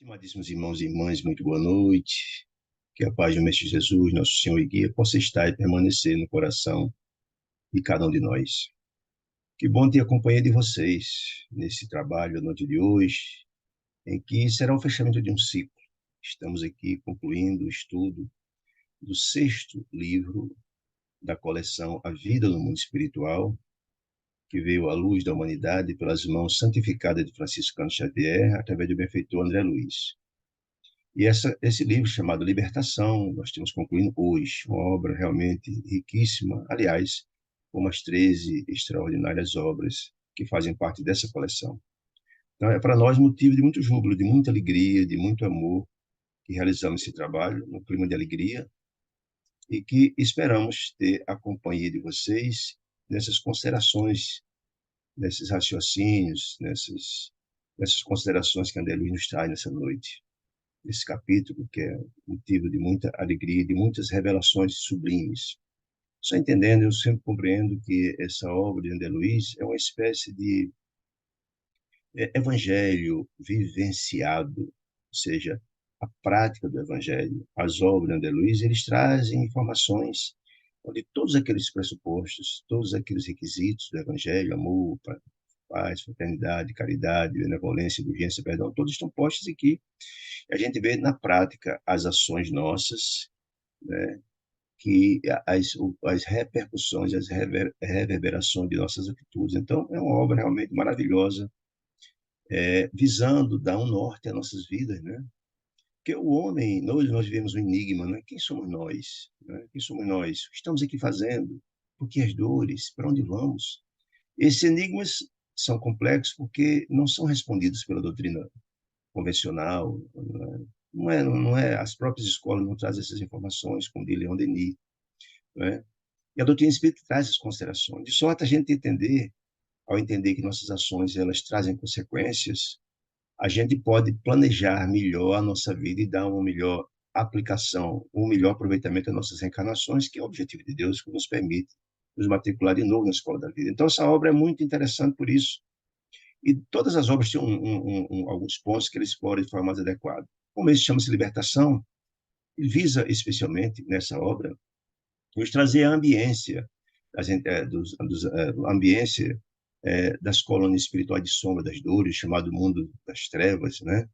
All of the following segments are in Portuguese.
Estimadíssimos irmãos e irmãs, muito boa noite. Que a paz do Mestre Jesus, nosso Senhor e Guia, possa estar e permanecer no coração de cada um de nós. Que bom ter a companhia de vocês nesse trabalho da noite de hoje, em que será o fechamento de um ciclo. Estamos aqui concluindo o estudo do sexto livro da coleção A Vida no Mundo Espiritual, que veio à luz da humanidade pelas mãos santificadas de Franciscano Xavier, através do benfeitor André Luiz. E esse livro chamado Libertação, nós estamos concluindo hoje, uma obra realmente riquíssima, aliás, como as 13 extraordinárias obras que fazem parte dessa coleção. Então, é para nós motivo de muito júbilo, de muita alegria, de muito amor, que realizamos esse trabalho no clima de alegria e que esperamos ter a companhia de vocês nessas considerações, nesses raciocínios, nessas considerações que André Luiz nos traz nessa noite. Esse capítulo, que é motivo de muita alegria, de muitas revelações sublimes. Só entendendo, eu sempre compreendo que essa obra de André Luiz é uma espécie de evangelho vivenciado, ou seja, a prática do evangelho. As obras de André Luiz, eles trazem informações onde todos aqueles pressupostos, todos aqueles requisitos do evangelho, amor, paz, fraternidade, caridade, benevolência, indulgência, perdão, todos estão postos aqui. A gente vê na prática as ações nossas, né, que as repercussões, as reverberações de nossas atitudes. Então, é uma obra realmente maravilhosa, visando dar um norte às nossas vidas, né? Porque o homem, nós vivemos um enigma, né? Quem somos nós? Né? Quem somos nós? O que estamos aqui fazendo? Por que as dores? Para onde vamos? Esses enigmas são complexos porque não são respondidos pela doutrina convencional, não é, as próprias escolas não trazem essas informações, como de Leon Denis, né? E a doutrina espírita traz essas considerações. De sorte a gente entender, ao entender que nossas ações elas trazem consequências, a gente pode planejar melhor a nossa vida e dar uma melhor aplicação, um melhor aproveitamento das nossas reencarnações, que é o objetivo de Deus, que nos permite nos matricular de novo na escola da vida. Então, essa obra é muito interessante por isso. E todas as obras têm alguns pontos que ele explora de forma mais adequada. Como esse chama-se Libertação, ele visa especialmente nessa obra nos trazer a ambiência, ambiência das colônias espirituais de sombra das dores, chamado mundo das trevas, né?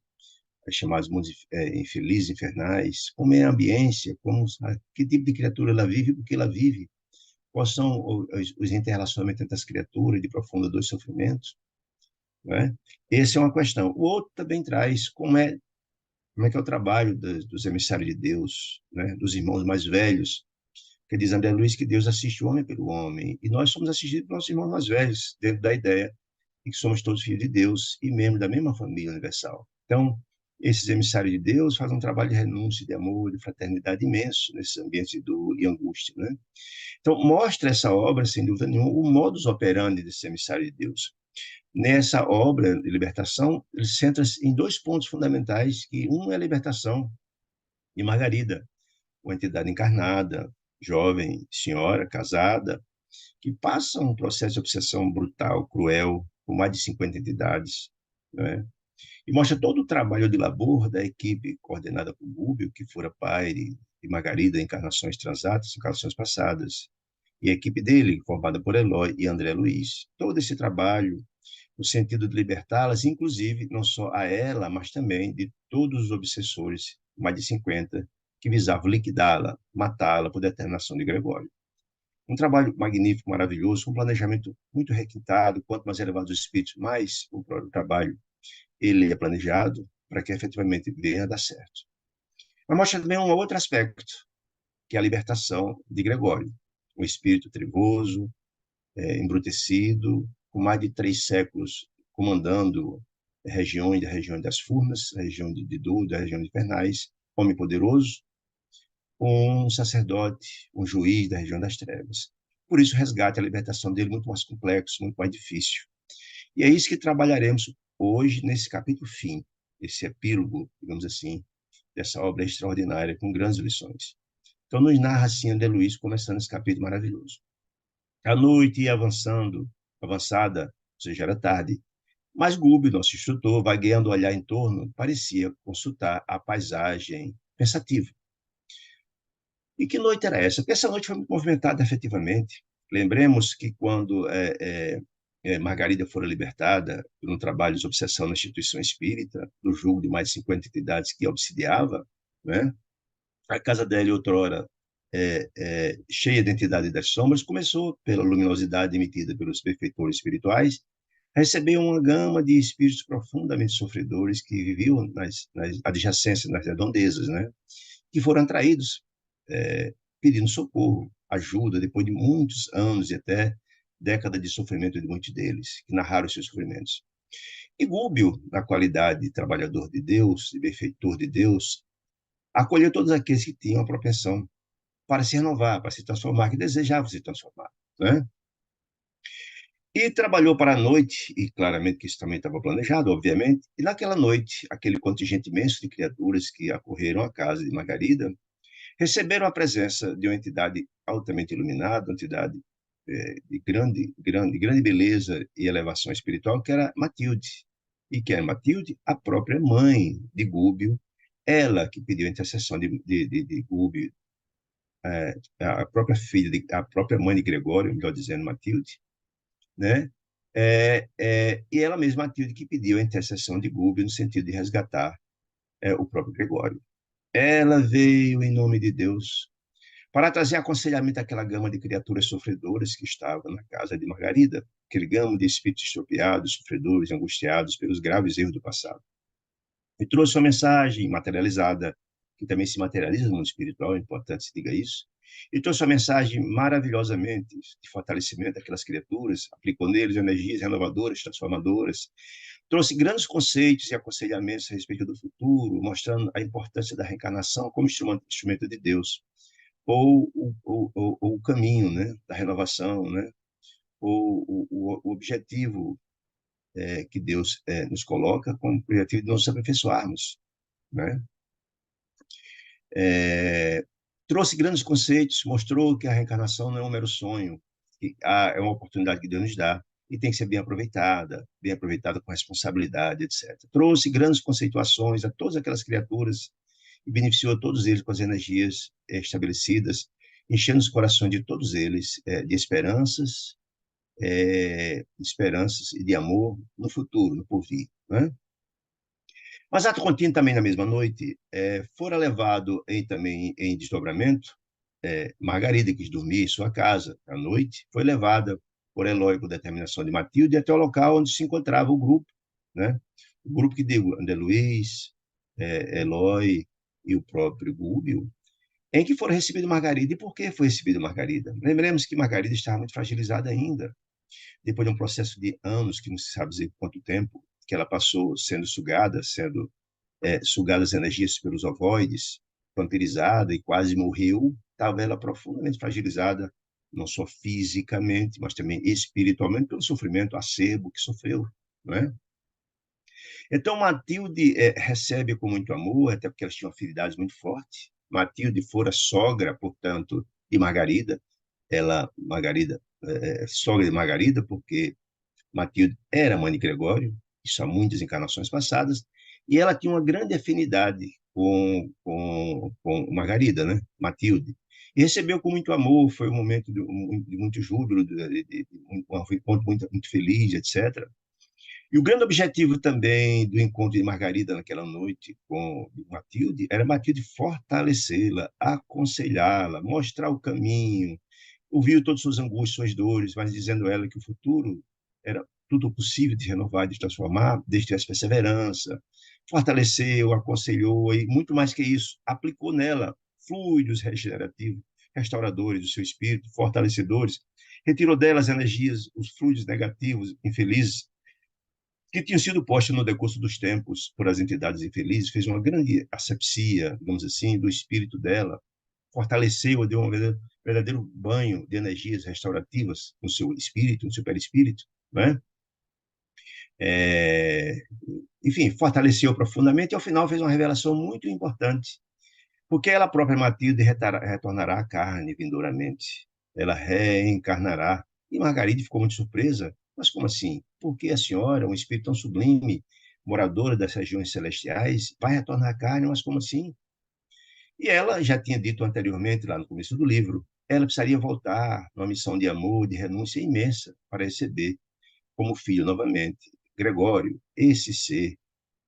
Chamados mundos infelizes, infernais. Como é a ambiência, que tipo de criatura ela vive, o que ela vive, quais são os interrelacionamentos entre as criaturas de profunda dor e sofrimento, né? Essa é uma questão. O outro também traz como é que é o trabalho dos emissários de Deus, né? Dos irmãos mais velhos, que diz André Luiz que Deus assiste o homem pelo homem, e nós somos assistidos pelos nossos irmãos mais velhos, dentro da ideia de que somos todos filhos de Deus e membros da mesma família universal. Então, esses emissários de Deus fazem um trabalho de renúncia, de amor, de fraternidade imenso nesses ambientes de dor e angústia, né? Então, mostra essa obra, sem dúvida nenhuma, o modus operandi desse emissário de Deus. Nessa obra de libertação, ele centra-se em dois pontos fundamentais, que um é a libertação de Margarida, uma entidade encarnada, jovem, senhora, casada, que passa um processo de obsessão brutal, cruel, com mais de 50 entidades, né? E mostra todo o trabalho de labor da equipe coordenada por Gúbio, que fora pai de Margarida em encarnações transatas, encarnações passadas, e a equipe dele, formada por Eloy e André Luiz. Todo esse trabalho no sentido de libertá-las, inclusive, não só a ela, mas também de todos os obsessores, mais de 50, que visavam liquidá-la, matá-la por determinação de Gregório. Um trabalho magnífico, maravilhoso, com um planejamento muito requintado. Quanto mais elevados os espíritos, mais o próprio trabalho ele é planejado para que efetivamente venha a dar certo. Mas mostra também um outro aspecto, que é a libertação de Gregório, um espírito trevoso, embrutecido, com mais de 3 séculos comandando regiões, da região das Furnas, da região de Didu, da região de Infernais, homem poderoso, um sacerdote, um juiz da região das trevas. Por isso, o resgate e a libertação dele é muito mais complexo, muito mais difícil. E é isso que trabalharemos hoje nesse capítulo fim, esse epílogo, digamos assim, dessa obra extraordinária, com grandes lições. Então, nos narra assim André Luiz, começando esse capítulo maravilhoso. A noite ia avançada, ou seja, era tarde, Mas Gúbio, nosso instrutor, vagueando o olhar em torno, parecia consultar a paisagem pensativo. E que noite era essa? Porque essa noite foi muito movimentada, efetivamente. Lembremos que quando Margarida fora libertada por um trabalho de obsessão na instituição espírita, do julgo de mais de 50 entidades que obsidiava, né? A casa dela, outrora cheia de entidade das sombras, começou, pela luminosidade emitida pelos benfeitores espirituais, a receber uma gama de espíritos profundamente sofredores que viviam nas adjacências, nas redondezas, né? Que foram atraídos, pedindo socorro, ajuda, depois de muitos anos e até décadas de sofrimento de muitos deles, que narraram seus sofrimentos. E Gúbio, na qualidade de trabalhador de Deus, de benfeitor de Deus, acolheu todos aqueles que tinham a propensão para se renovar, para se transformar, que desejavam se transformar, né? E trabalhou para a noite, e claramente que isso também estava planejado, obviamente, e naquela noite, aquele contingente imenso de criaturas que acorreram à casa de Margarida receberam a presença de uma entidade altamente iluminada, uma entidade de grande beleza e elevação espiritual, que era Matilde. E que era Matilde, a própria mãe de Gúbio, ela que pediu a intercessão de Gúbio, a própria filha, a própria mãe de Gregório, melhor dizendo, Matilde, né? E ela mesma, Matilde, que pediu a intercessão de Gúbio no sentido de resgatar o próprio Gregório. Ela veio em nome de Deus para trazer aconselhamento àquela gama de criaturas sofredoras que estavam na casa de Margarida, aquele gama de espíritos estropiados, sofredores, angustiados pelos graves erros do passado. E trouxe uma mensagem materializada, que também se materializa no mundo espiritual, é importante se diga isso, e trouxe uma mensagem maravilhosamente de fortalecimento daquelas criaturas, aplicou neles energias renovadoras, transformadoras, trouxe grandes conceitos e aconselhamentos a respeito do futuro, mostrando a importância da reencarnação como instrumento de Deus, ou o caminho, né, da renovação, né, o objetivo que Deus nos coloca como objetivo de nos aperfeiçoarmos, né? Trouxe grandes conceitos, mostrou que a reencarnação não é um mero sonho, que é uma oportunidade que Deus nos dá e tem que ser bem aproveitada com responsabilidade, etc. Trouxe grandes conceituações a todas aquelas criaturas e beneficiou a todos eles com as energias estabelecidas, enchendo os corações de todos eles de esperanças e de amor no futuro, no porvir, né? Mas ato contínuo também na mesma noite, fora levado também em desdobramento, Margarida quis dormir em sua casa à noite, foi levada por Eloy, por determinação de Matilde, até o local onde se encontrava o grupo, né? O grupo que deu André Luiz, Eloy e o próprio Gúbio, em que foram recebidos Margarida. E por que foi recebida Margarida? Lembremos que Margarida estava muito fragilizada ainda, depois de um processo de anos, que não se sabe dizer quanto tempo, que ela passou sendo sugada as energias pelos ovoides, vampirizada e quase morreu, estava ela profundamente fragilizada, não só fisicamente, mas também espiritualmente, pelo sofrimento acerbo que sofreu, não é? Então, Matilde recebe com muito amor, até porque elas tinham afinidades muito fortes. Matilde fora sogra, portanto, de Margarida. Margarida, sogra de Margarida, porque Matilde era mãe de Gregório, isso há muitas encarnações passadas, e ela tinha uma grande afinidade com Margarida, né? Matilde. E recebeu com muito amor, foi um momento de muito júbilo, de um encontro muito feliz, etc. E o grande objetivo também do encontro de Margarida naquela noite com Matilde era Matilde fortalecê-la, aconselhá-la, mostrar o caminho, ouviu todas suas angústias, suas dores, mas dizendo a ela que o futuro era tudo possível de renovar, de transformar, desde que tivesse perseverança, fortaleceu, aconselhou e muito mais que isso, aplicou nela fluidos regenerativos, restauradores do seu espírito, fortalecedores, retirou dela as energias, os fluidos negativos, infelizes, que tinham sido postos no decurso dos tempos por as entidades infelizes, fez uma grande asepsia, digamos assim, do espírito dela, fortaleceu, deu um verdadeiro banho de energias restaurativas no seu espírito, no seu perispírito, né? É, enfim, fortaleceu profundamente e ao final fez uma revelação muito importante, porque ela própria, Matilde, retornará à carne vindouramente, ela reencarnará. E Margarida ficou muito surpresa, mas como assim? por que a senhora, um espírito tão sublime, moradora das regiões celestiais, vai retornar à carne? Mas como assim? E ela já tinha dito anteriormente, lá no começo do livro, ela precisaria voltar numa missão de amor, de renúncia imensa, para receber como filho novamente Gregório, esse ser,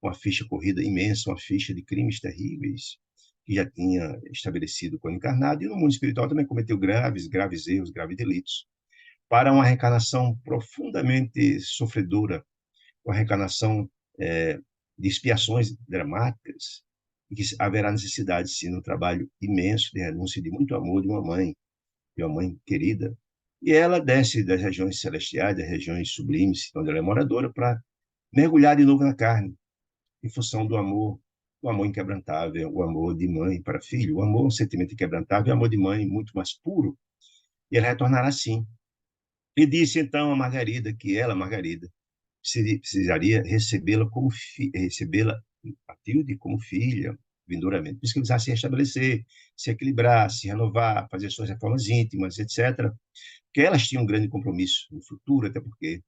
uma ficha corrida imensa, uma ficha de crimes terríveis, que já tinha estabelecido quando encarnado, e no mundo espiritual também cometeu graves erros, graves delitos, para uma reencarnação profundamente sofredora, uma reencarnação de expiações dramáticas, e que haverá necessidade, sim, no trabalho imenso de renúncia, de muito amor de uma mãe querida. E ela desce das regiões celestiais, das regiões sublimes, onde ela é moradora, para mergulhar de novo na carne, em função do amor inquebrantável, o amor de mãe para filho, o amor, um sentimento inquebrantável, o amor de mãe muito mais puro. E ela retornará assim. E disse então a Margarida que ela, Margarida, precisaria recebê-la, Matilde, como filha, vindouramente. Por isso que ele precisava se restabelecer, se equilibrar, se renovar, fazer suas reformas íntimas, etc. Porque elas tinham um grande compromisso no futuro, até porque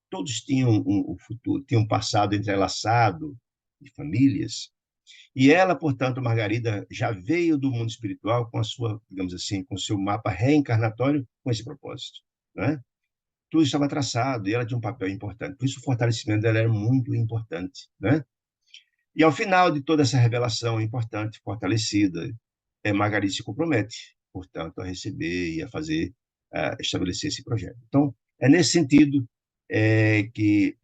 todos tinham um futuro, tinham um passado entrelaçado de famílias. E ela, portanto, Margarida, já veio do mundo espiritual com a sua, digamos assim, com o seu mapa reencarnatório com esse propósito, né? Tudo estava traçado e ela tinha um papel importante. Por isso o fortalecimento dela era muito importante, né? E ao final de toda essa revelação importante, fortalecida, Margarida se compromete, portanto, a receber e a fazer, a estabelecer esse projeto. Então, é nesse sentido que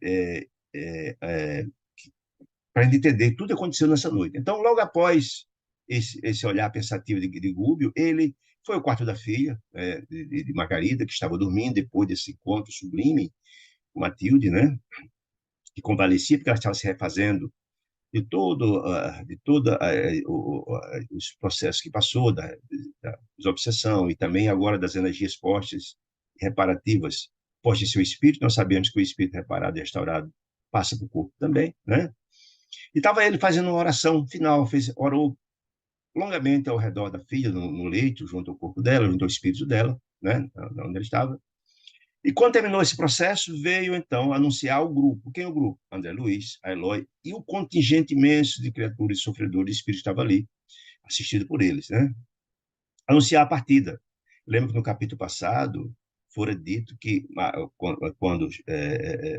para a gente entender tudo aconteceu nessa noite. Então, logo após esse olhar pensativo de Gúbio, ele foi ao quarto da filha, de Margarida, que estava dormindo depois desse encontro sublime com Matilde, né? Que convalescia, porque ela estava se refazendo de todo os processos que passou, da desobsessão e também agora das energias postas, reparativas, postas em seu espírito. Nós sabemos que o espírito reparado e restaurado passa para o corpo também, né? E estava ele fazendo uma oração final, orou longamente ao redor da filha, no leito, junto ao corpo dela, junto ao espírito dela, né, onde ele estava. E quando terminou esse processo, veio então anunciar o grupo. Quem é o grupo? André Luiz, a Eloy e o contingente imenso de criaturas sofredoras de espírito estava ali, assistido por eles, né? Anunciar a partida. Lembro que no capítulo passado fora dito que quando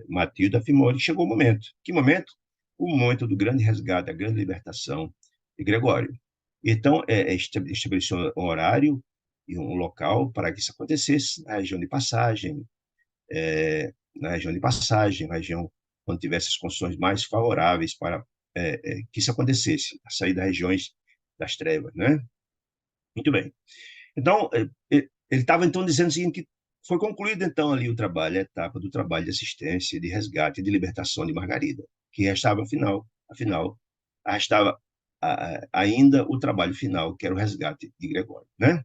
Matilde afirmou que chegou o momento. Que momento? O momento do grande resgate, da grande libertação de Gregório. Então, estabeleceu um horário e um local para que isso acontecesse na região de Passagem, região onde tivesse as condições mais favoráveis para que isso acontecesse, a sair das regiões das trevas, né? Muito bem. Então, ele estava então dizendo o seguinte, que foi concluído então ali o trabalho, a etapa do trabalho de assistência, de resgate e de libertação de Margarida, que restava afinal, restava ainda o trabalho final, que era o resgate de Gregório, né?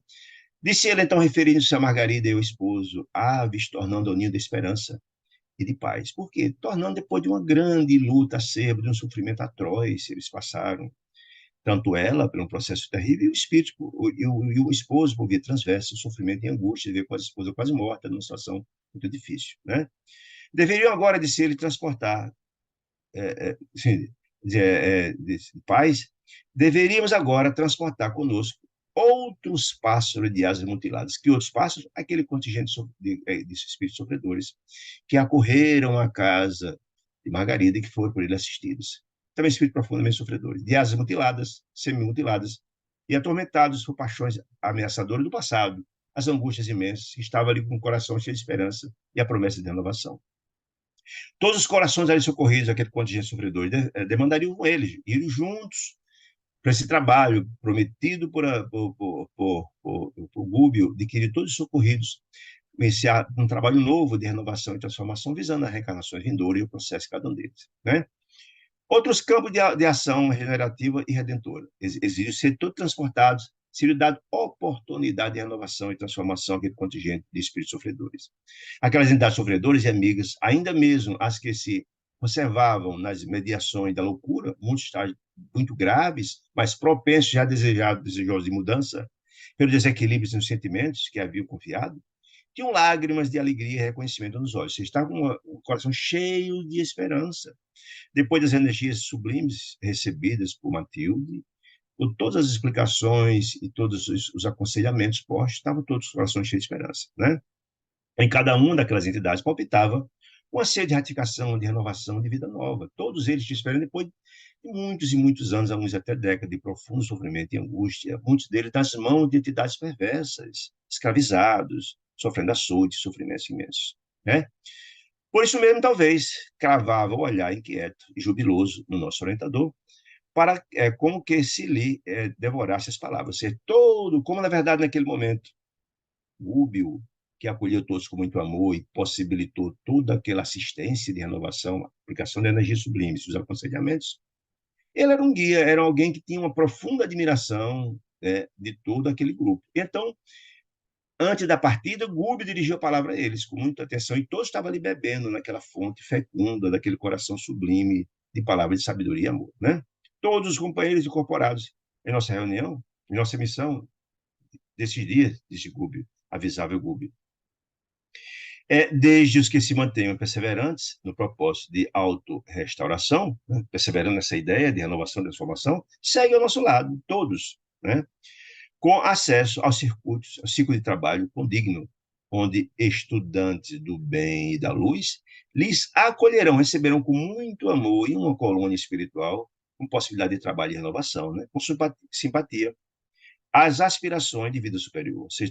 Disse ele então, referindo-se a Margarida e ao esposo, aves tornando ao ninho da esperança e de paz. Por quê? Tornando depois de uma grande luta acerba, de um sofrimento atroz, eles passaram, tanto ela, pelo processo terrível, e o espírito, e o esposo, por via transversa, o sofrimento e angústia, de ver com a esposa quase morta, numa situação muito difícil, né? Deveriam agora, disse ele, transportar, assim, de paz, deveríamos agora transportar conosco outros pássaros de asas mutiladas. Que outros pássaros? Aquele contingente de espíritos sofredores que acorreram à casa de Margarida e que foram por ele assistidos. Também espíritos profundamente sofredores, de asas mutiladas, semi-mutiladas, e atormentados por paixões ameaçadoras do passado, as angústias imensas, que estavam ali com o coração cheio de esperança e a promessa de renovação. Todos os corações ali socorridos, aquele contingente sofredor, demandariam com eles, ir juntos para esse trabalho prometido por Gúbio, de que todos os socorridos iniciar um trabalho novo de renovação e transformação, visando a reencarnação vindoura e o processo de cada um deles, né? Outros campos de ação regenerativa e redentora. Exigem ser todos transportados, seria dado oportunidade de renovação e transformação àquele contingente de espíritos sofredores. Aquelas entidades sofredoras e amigas, ainda mesmo as que se conservavam nas mediações da loucura, muitos estágios muito graves, mas propensos já desejosos de mudança, pelo desequilíbrio nos sentimentos que haviam confiado, tinham lágrimas de alegria e reconhecimento nos olhos. Você está com um coração cheio de esperança. Depois das energias sublimes recebidas por Matilde, por todas as explicações e todos os aconselhamentos postos, estavam todos os corações cheios de esperança, né? Em cada uma daquelas entidades palpitava uma sede de ratificação, de renovação, de vida nova. Todos eles te esperam depois de muitos e muitos anos, alguns até décadas, de profundo sofrimento e angústia, muitos deles nas mãos de entidades perversas, escravizados, sofrendo açoites, sofrimentos imensos, né? Por isso mesmo, talvez, cravava o olhar inquieto e jubiloso no nosso orientador, para como que se lhe devorasse as palavras, ser todo, como na verdade naquele momento, Rúbio, que acolheu todos com muito amor e possibilitou toda aquela assistência de renovação, aplicação de energias sublimes, os aconselhamentos, ele era um guia, era alguém que tinha uma profunda admiração de todo aquele grupo. Então, antes da partida, Gúbio dirigiu a palavra a eles com muita atenção e todos estavam ali bebendo naquela fonte fecunda, daquele coração sublime de palavras de sabedoria e amor, né? Todos os companheiros incorporados em nossa reunião, em nossa missão desses dias, disse Gúbio, avisável Gúbio, desde os que se mantenham perseverantes no propósito de autorrestauração, né, perseverando nessa ideia de renovação e transformação, seguem ao nosso lado, todos, né, com acesso aos circuitos, ao ciclo de trabalho condigno, onde estudantes do bem e da luz lhes acolherão, receberão com muito amor e uma colônia espiritual, com possibilidade de trabalho e renovação, né, com simpatia, as aspirações de vida superior. Você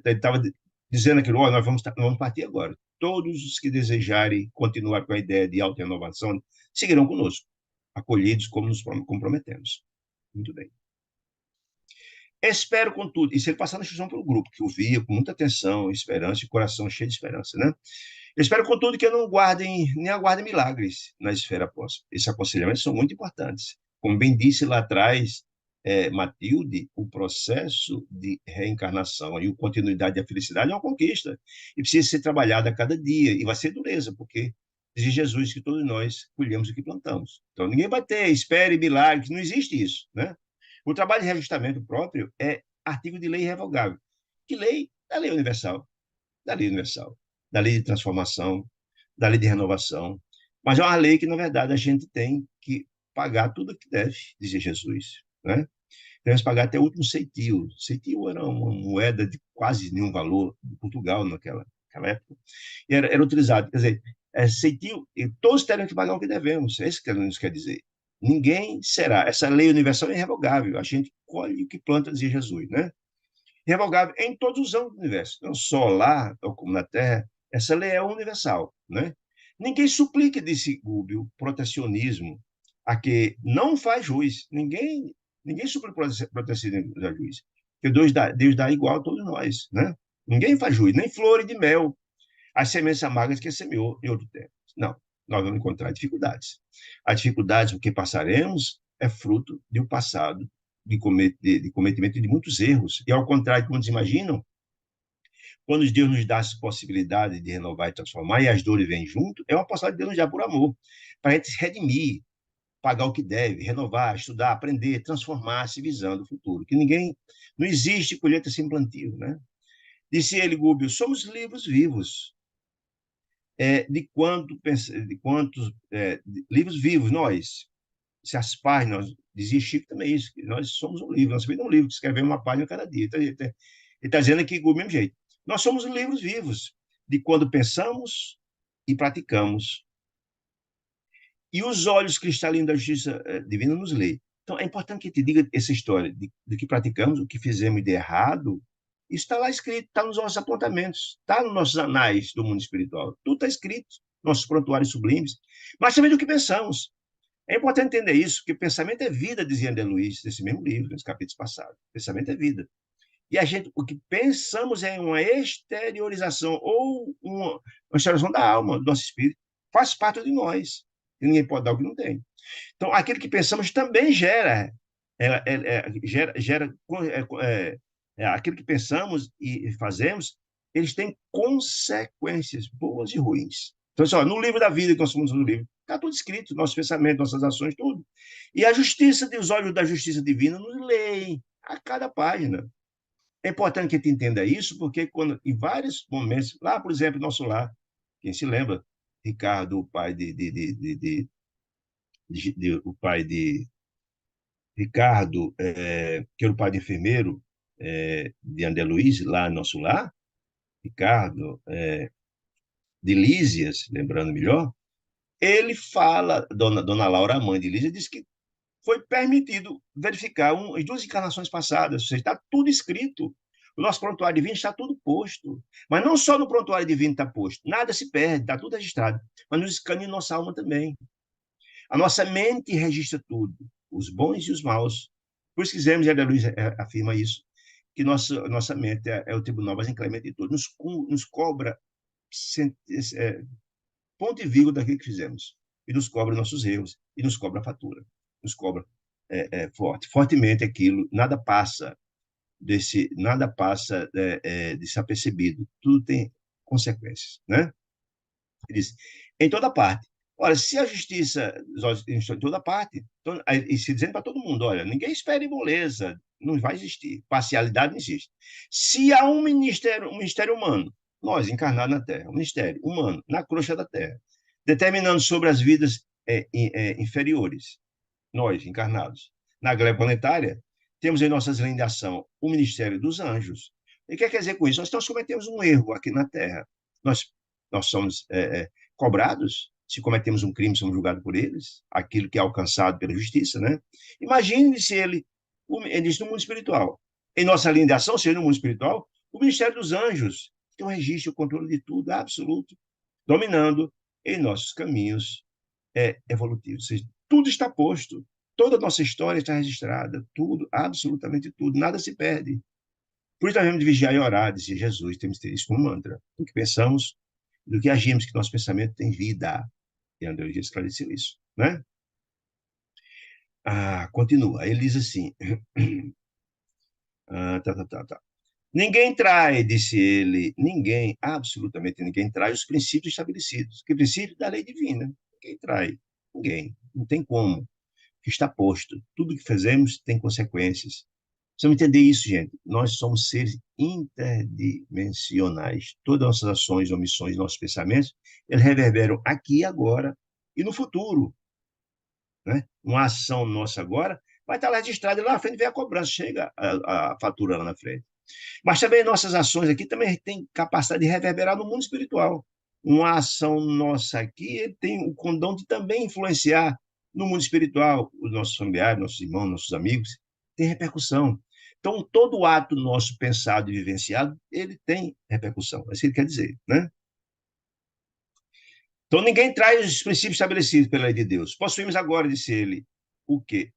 estava dizendo aquilo, nós vamos partir agora. Todos os que desejarem continuar com a ideia de auto-renovação seguirão conosco, acolhidos como nos comprometemos. Muito bem. Espero, contudo, e se ele passar na instrução pelo grupo, que o via com muita atenção, esperança e coração cheio de esperança, né? Espero, contudo, que não guardem, nem aguardem milagres na esfera próxima. Esses aconselhamentos são muito importantes. Como bem disse lá atrás, Matilde, o processo de reencarnação e a continuidade da felicidade é uma conquista e precisa ser trabalhada a cada dia, e vai ser dureza, porque diz Jesus que todos nós colhemos o que plantamos. Então, ninguém vai ter, espere milagres, não existe isso, né? O trabalho de reajustamento próprio é artigo de lei irrevogável. Que lei? Da lei universal. Da lei universal. Da lei de transformação, da lei de renovação. Mas é uma lei que, na verdade, a gente tem que pagar tudo o que deve, dizia Jesus, né? Temos que pagar até o último ceitil. Ceitil era uma moeda de quase nenhum valor de Portugal naquela época. E era utilizado. Quer dizer, ceitil, e todos terão que pagar o que devemos. É isso que nos quer dizer. Ninguém será. Essa lei universal é irrevogável. A gente colhe o que planta, dizia Jesus, né? Irrevogável em todos os âmbitos do universo. Não só lá, como na Terra. Essa lei é universal, né? Ninguém suplica, disse Gúbio, protecionismo a que não faz juiz. Ninguém supre protecionismo a juiz. Porque Deus dá igual a todos nós, né? Ninguém faz juiz, nem flores de mel, as sementes amargas que semeou em outro tempo. Não, nós vamos encontrar dificuldades. As dificuldades, o que passaremos, é fruto de um passado de cometimento de muitos erros. E, ao contrário de muitos imaginam, quando Deus nos dá essa possibilidade de renovar e transformar, e as dores vêm junto, é uma possibilidade de Deus nos dar por amor, para a gente se redimir, pagar o que deve, renovar, estudar, aprender, transformar-se visando o futuro. Que não existe colheita sem plantio, né? Disse ele, Gúbio, somos livros vivos. De quantos livros vivos nós, se as páginas, dizia Chico também isso, que nós somos um livro, nós somos um livro que escrevemos uma página cada dia. Ele está dizendo aqui do mesmo jeito. Nós somos livros vivos, de quando pensamos e praticamos. E os olhos cristalinos da justiça divina nos lê. Então, é importante que te diga essa história de que praticamos, o que fizemos de errado. Isso está lá escrito, está nos nossos apontamentos, está nos nossos anais do mundo espiritual. Tudo está escrito, nossos prontuários sublimes, mas também do que pensamos. É importante entender isso, porque pensamento é vida, dizia André Luiz, nesse mesmo livro, nos capítulos passados. Pensamento é vida. E o que pensamos é uma exteriorização ou uma exteriorização da alma, do nosso espírito. Faz parte de nós. E ninguém pode dar o que não tem. Então, aquilo que pensamos também aquilo que pensamos e fazemos, eles têm consequências boas e ruins. Então, só, no livro da vida que nós somos no livro, está tudo escrito, nossos pensamentos, nossas ações, tudo. E a justiça, os olhos da justiça divina nos leem a cada página. É importante que a gente entenda isso, porque quando, em vários momentos, lá, por exemplo, nosso lar, quem se lembra, Ricardo, o pai o pai de Ricardo, que era o pai de enfermeiro de André Luiz, lá no nosso lar, Ricardo, de Lísias, lembrando melhor, ele fala, dona Laura, a mãe de Lísias, disse que foi permitido verificar as duas encarnações passadas, ou seja, está tudo escrito. O nosso prontuário divino está tudo posto. Mas não só no prontuário divino está posto, nada se perde, está tudo registrado. Mas nos escaneia nossa alma também. A nossa mente registra tudo, os bons e os maus. Por isso quisermos, e a Luiz afirma isso, que nossa mente é o tribunal mais inclemente de tudo. Nos cobra ponto e vírgula daquilo que fizemos. E nos cobra nossos erros, e nos cobra a fatura. Nos cobra fortemente aquilo, nada passa desapercebido, tudo tem consequências, né? Ele diz, em toda parte. Olha, se a justiça em toda parte, então, e se dizendo para todo mundo, olha, ninguém espere moleza, não vai existir, parcialidade não existe. Se há um ministério humano, nós encarnados na Terra, um ministério humano na crosta da Terra, determinando sobre as vidas inferiores, nós encarnados, na gleba planetária, temos em nossas leis de ação o ministério dos anjos. E o que quer dizer com isso? Nós cometemos um erro aqui na Terra. Nós, nós somos cobrados, se cometemos um crime, somos julgados por eles, aquilo que é alcançado pela justiça, né? Imagine se ele diz no mundo espiritual. Em nossa linha de ação, seja no mundo espiritual, o ministério dos anjos tem um registro, o controle de tudo, absoluto, dominando em nossos caminhos evolutivos. Ou seja, tudo está posto, toda a nossa história está registrada, tudo, absolutamente tudo, nada se perde. Por isso nós devemos vigiar e orar, dizia Jesus, temos que ter isso como mantra. Do que pensamos, do que agimos, que nosso pensamento tem vida. E André já esclareceu isso, né? Continua. Ele diz assim, tá. Ninguém trai, disse ele, ninguém, absolutamente ninguém trai os princípios estabelecidos. Que princípio da lei divina? Ninguém trai, ninguém, não tem como. Está posto. Tudo que fazemos tem consequências. Precisamos entender isso, gente. Nós somos seres interdimensionais. Todas as nossas ações, omissões, nossos pensamentos, eles reverberam aqui e agora e no futuro. Né? Uma ação nossa agora vai estar lá registrada e lá na frente vem a cobrança, chega a fatura lá na frente. Mas também nossas ações aqui também têm capacidade de reverberar no mundo espiritual. Uma ação nossa aqui tem o condão de também influenciar no mundo espiritual os nossos familiares, nossos irmãos, nossos amigos, tem repercussão. Então, todo ato nosso pensado e vivenciado, ele tem repercussão. É isso que ele quer dizer, né? Então, ninguém traz os princípios estabelecidos pela lei de Deus. Possuímos agora, disse ele, o quê?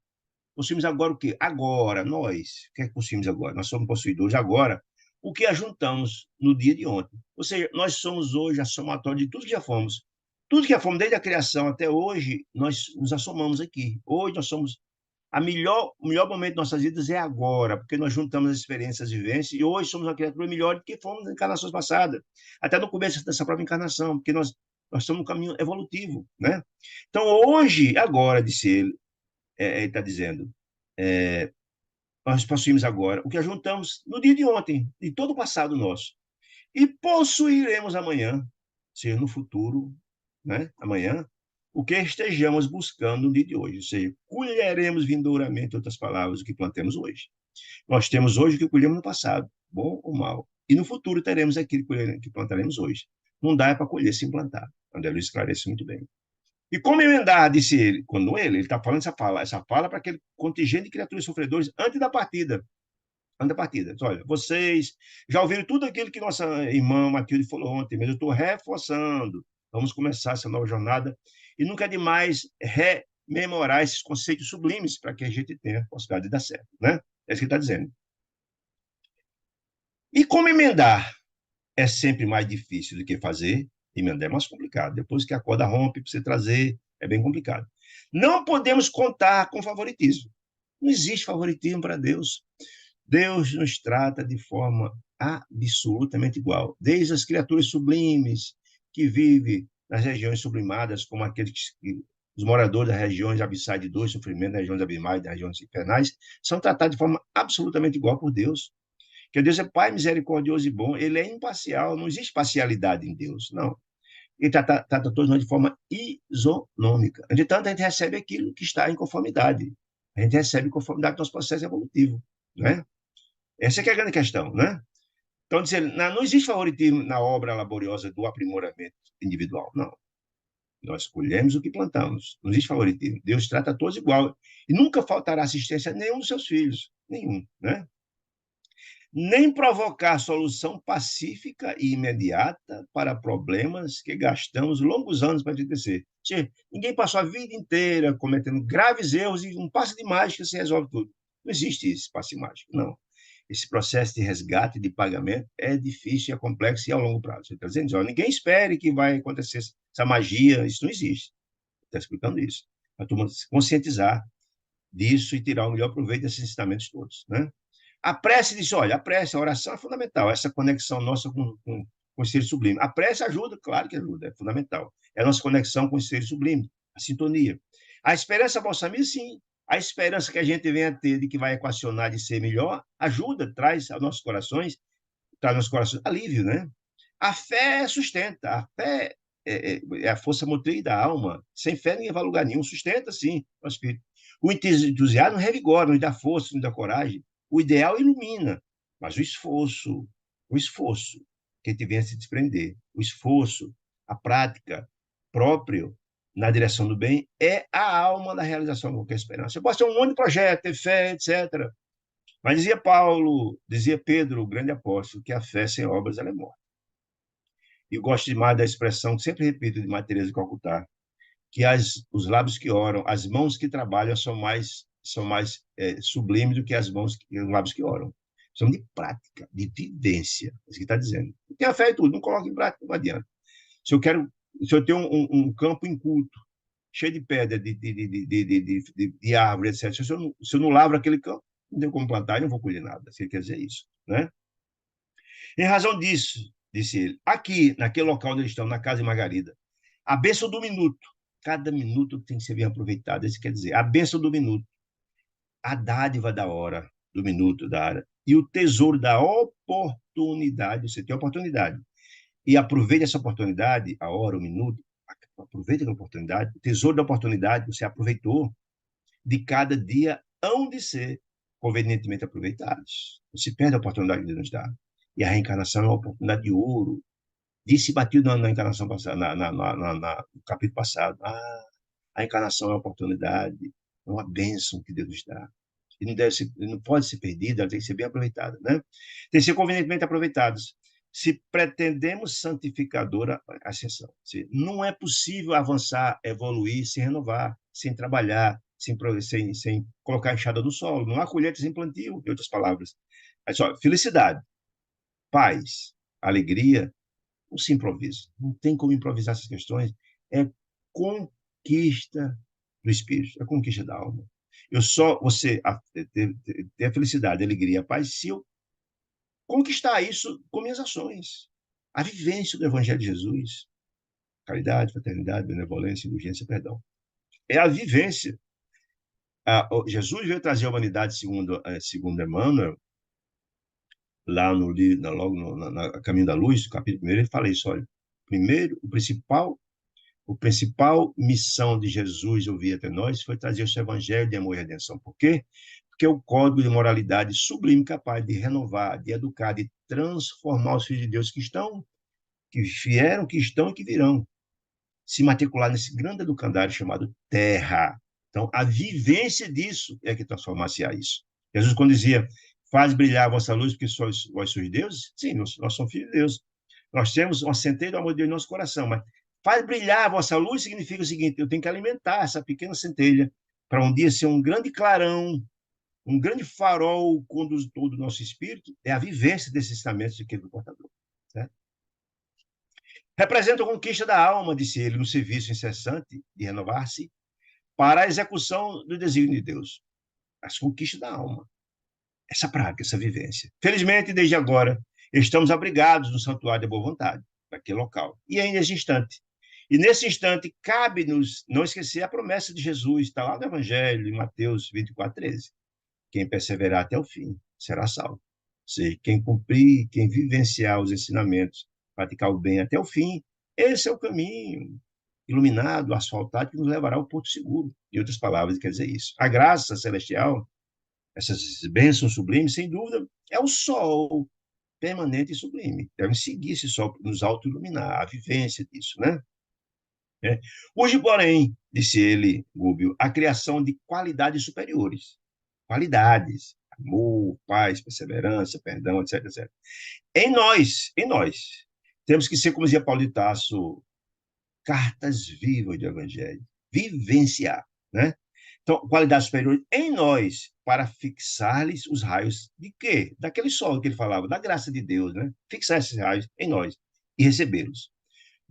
Possuímos agora o quê? Agora, nós. O que é que possuímos agora? Nós somos possuidores agora. O que ajuntamos no dia de ontem. Ou seja, nós somos hoje a somatória de tudo que já fomos. Tudo que já fomos, desde a criação até hoje, nós nos assomamos aqui. Hoje nós somos. O melhor momento de nossas vidas é agora, porque nós juntamos as experiências, as vivências, e hoje somos uma criatura melhor do que fomos em encarnações passadas. Até no começo dessa própria encarnação, porque nós estamos no caminho evolutivo, né? Então, hoje, agora, disse ele, ele está dizendo, nós possuímos agora o que ajuntamos no dia de ontem, de todo o passado nosso. E possuiremos amanhã, ou seja, no futuro, né? Amanhã, o que estejamos buscando no dia de hoje. Ou seja, colheremos vindouramente, outras palavras, o que plantemos hoje. Nós temos hoje o que colhemos no passado, bom ou mal. E no futuro teremos aquilo que plantaremos hoje. Não dá para colher sem plantar. André Luiz esclarece muito bem. E como emendar, disse ele, quando ele está falando essa fala para aquele contingente de criaturas sofredores antes da partida. Antes da partida. Olha, vocês já ouviram tudo aquilo que nossa irmã Matilde falou ontem, mas eu estou reforçando. Vamos começar essa nova jornada. E nunca é demais rememorar esses conceitos sublimes para que a gente tenha a possibilidade de dar certo. Né? É isso que ele está dizendo. E como emendar? É sempre mais difícil do que fazer. Emendar é mais complicado. Depois que a corda rompe, para você trazer, é bem complicado. Não podemos contar com favoritismo. Não existe favoritismo para Deus. Deus nos trata de forma absolutamente igual. Desde as criaturas sublimes que vivem nas regiões sublimadas, como aqueles que os moradores das regiões abissais de dor, sofrimento, das regiões abismais, das regiões infernais, são tratados de forma absolutamente igual por Deus. Que Deus é Pai misericordioso e bom, ele é imparcial, não existe parcialidade em Deus, não. Ele trata todos nós de forma isonômica. Entretanto, a gente recebe aquilo que está em conformidade. A gente recebe conformidade com o nosso processo evolutivo, né? Essa é a grande questão, né? Então, dizer, não existe favoritismo na obra laboriosa do aprimoramento individual, não. Nós colhemos o que plantamos, não existe favoritismo. Deus trata todos igual. E nunca faltará assistência a nenhum dos seus filhos, nenhum, né? Nem provocar solução pacífica e imediata para problemas que gastamos longos anos para acontecer. Ninguém passou a vida inteira cometendo graves erros e um passe de mágica se resolve tudo. Não existe esse passe de mágica, não. Esse processo de resgate, de pagamento, é difícil, é complexo e a longo prazo. Você está dizendo, ó, ninguém espere que vai acontecer essa magia, isso não existe. Está explicando isso. A turma se conscientizar disso e tirar o melhor proveito desses ensinamentos todos, né? A prece diz, olha, a prece, a oração é fundamental, essa conexão nossa com o ser sublime. A prece ajuda, claro que ajuda, é fundamental. É a nossa conexão com o ser sublime, a sintonia. A esperança balsamia, sim. A esperança que a gente vem a ter de que vai equacionar de ser melhor, ajuda, traz aos nossos corações, alívio, né? A fé sustenta, a fé é a força motriz da alma. Sem fé ninguém vai a lugar nenhum, sustenta, sim, o espírito. O entusiasmo revigora, nos dá força, nos dá coragem. O ideal ilumina, mas o esforço que a gente vem a se desprender, o esforço, a prática próprio na direção do bem é a alma da realização de qualquer esperança. Eu posso ter um monte de projeto, ter fé, etc. Mas dizia Paulo, dizia Pedro, o grande apóstolo, que a fé sem obras ela é morta. E eu gosto demais da expressão, que sempre repito, de Maria Teresa de Calcutá, que os lábios que oram, as mãos que trabalham são mais sublimes do que os lábios que oram. São de prática, de vivência. É isso que está dizendo. Tem a fé e tudo, não coloca em prática, não adianta. Se eu tenho um campo inculto, cheio de pedra, de árvore, etc., se eu não lavro aquele campo, não tenho como plantar e não vou colher nada. Você quer dizer isso, né? Em razão disso, disse ele, aqui, naquele local onde eles estão, na casa de Margarida, a bênção do minuto, cada minuto tem que ser bem aproveitado. Isso quer dizer, a bênção do minuto, a dádiva da hora, do minuto, da hora, e o tesouro da oportunidade. Você tem a oportunidade. E aproveite essa oportunidade, a hora, o minuto, aproveite a oportunidade, o tesouro da oportunidade, você aproveitou, de cada dia hão de ser convenientemente aproveitados. Não se perde a oportunidade que Deus nos dá. E a reencarnação é uma oportunidade de ouro. Disse batido na encarnação passada, no capítulo passado. A encarnação é uma oportunidade, é uma bênção que Deus nos dá. E não pode ser perdida, ela tem que ser bem aproveitada, né? Tem que ser convenientemente aproveitadas. Se pretendemos santificadora ascensão. Não é possível avançar, evoluir sem renovar, sem trabalhar, sem colocar a enxada no solo. Não há colheita sem plantio, em outras palavras. É só felicidade, paz, alegria, não se improvisa. Não tem como improvisar essas questões. É conquista do espírito, é conquista da alma. Eu só você ter a felicidade, a alegria, a paz, se eu conquistar isso com minhas ações. A vivência do Evangelho de Jesus, caridade, fraternidade, benevolência, indulgência, perdão. É a vivência. Jesus veio trazer a humanidade, segundo Emmanuel, lá no livro, logo no Caminho da Luz, capítulo 1, ele fala isso, olha, primeiro, o principal missão de Jesus ao vir até nós foi trazer esse evangelho de amor e redenção. Por quê? Porque é o código de moralidade sublime capaz de renovar, de educar, de transformar os filhos de Deus que vieram, que estão e que virão, se matricular nesse grande educandário chamado Terra. Então, a vivência disso é que transforma-se-á isso. Jesus, quando dizia, faz brilhar a vossa luz, porque vós sois deuses, sim, nós somos filhos de Deus. Nós temos uma centelha do amor de Deus no nosso coração, mas faz brilhar a vossa luz significa o seguinte, eu tenho que alimentar essa pequena centelha para um dia ser um grande clarão, um grande farol condutor do nosso espírito, é a vivência desses ensinamentos de do portador. Certo? Representa a conquista da alma, disse ele, no serviço incessante de renovar-se para a execução do desígnio de Deus. As conquistas da alma. Essa prática, essa vivência. Felizmente, desde agora, estamos abrigados no santuário da boa vontade, naquele local. E ainda nesse instante. E nesse instante, cabe-nos não esquecer a promessa de Jesus, está lá no Evangelho, em Mateus 24, 13. Quem perseverar até o fim será salvo. seja, quem cumprir, quem vivenciar os ensinamentos, praticar o bem até o fim, esse é o caminho iluminado, asfaltado, que nos levará ao porto seguro. Em outras palavras, quer dizer isso. A graça celestial, essas bênçãos sublimes, sem dúvida, é o sol permanente e sublime. Devemos seguir esse sol para nos auto-iluminar, a vivência disso, né? É. Hoje, porém, disse ele, Gúbio, a criação de qualidades superiores. Qualidades, amor, paz, perseverança, perdão, etc, etc. Em nós, temos que ser, como dizia Paulo de Tarso, cartas vivas do Evangelho, vivenciar, né? Então, qualidade superior em nós, para fixar-lhes os raios de quê? Daquele sol que ele falava, da graça de Deus, né? Fixar esses raios em nós e recebê-los.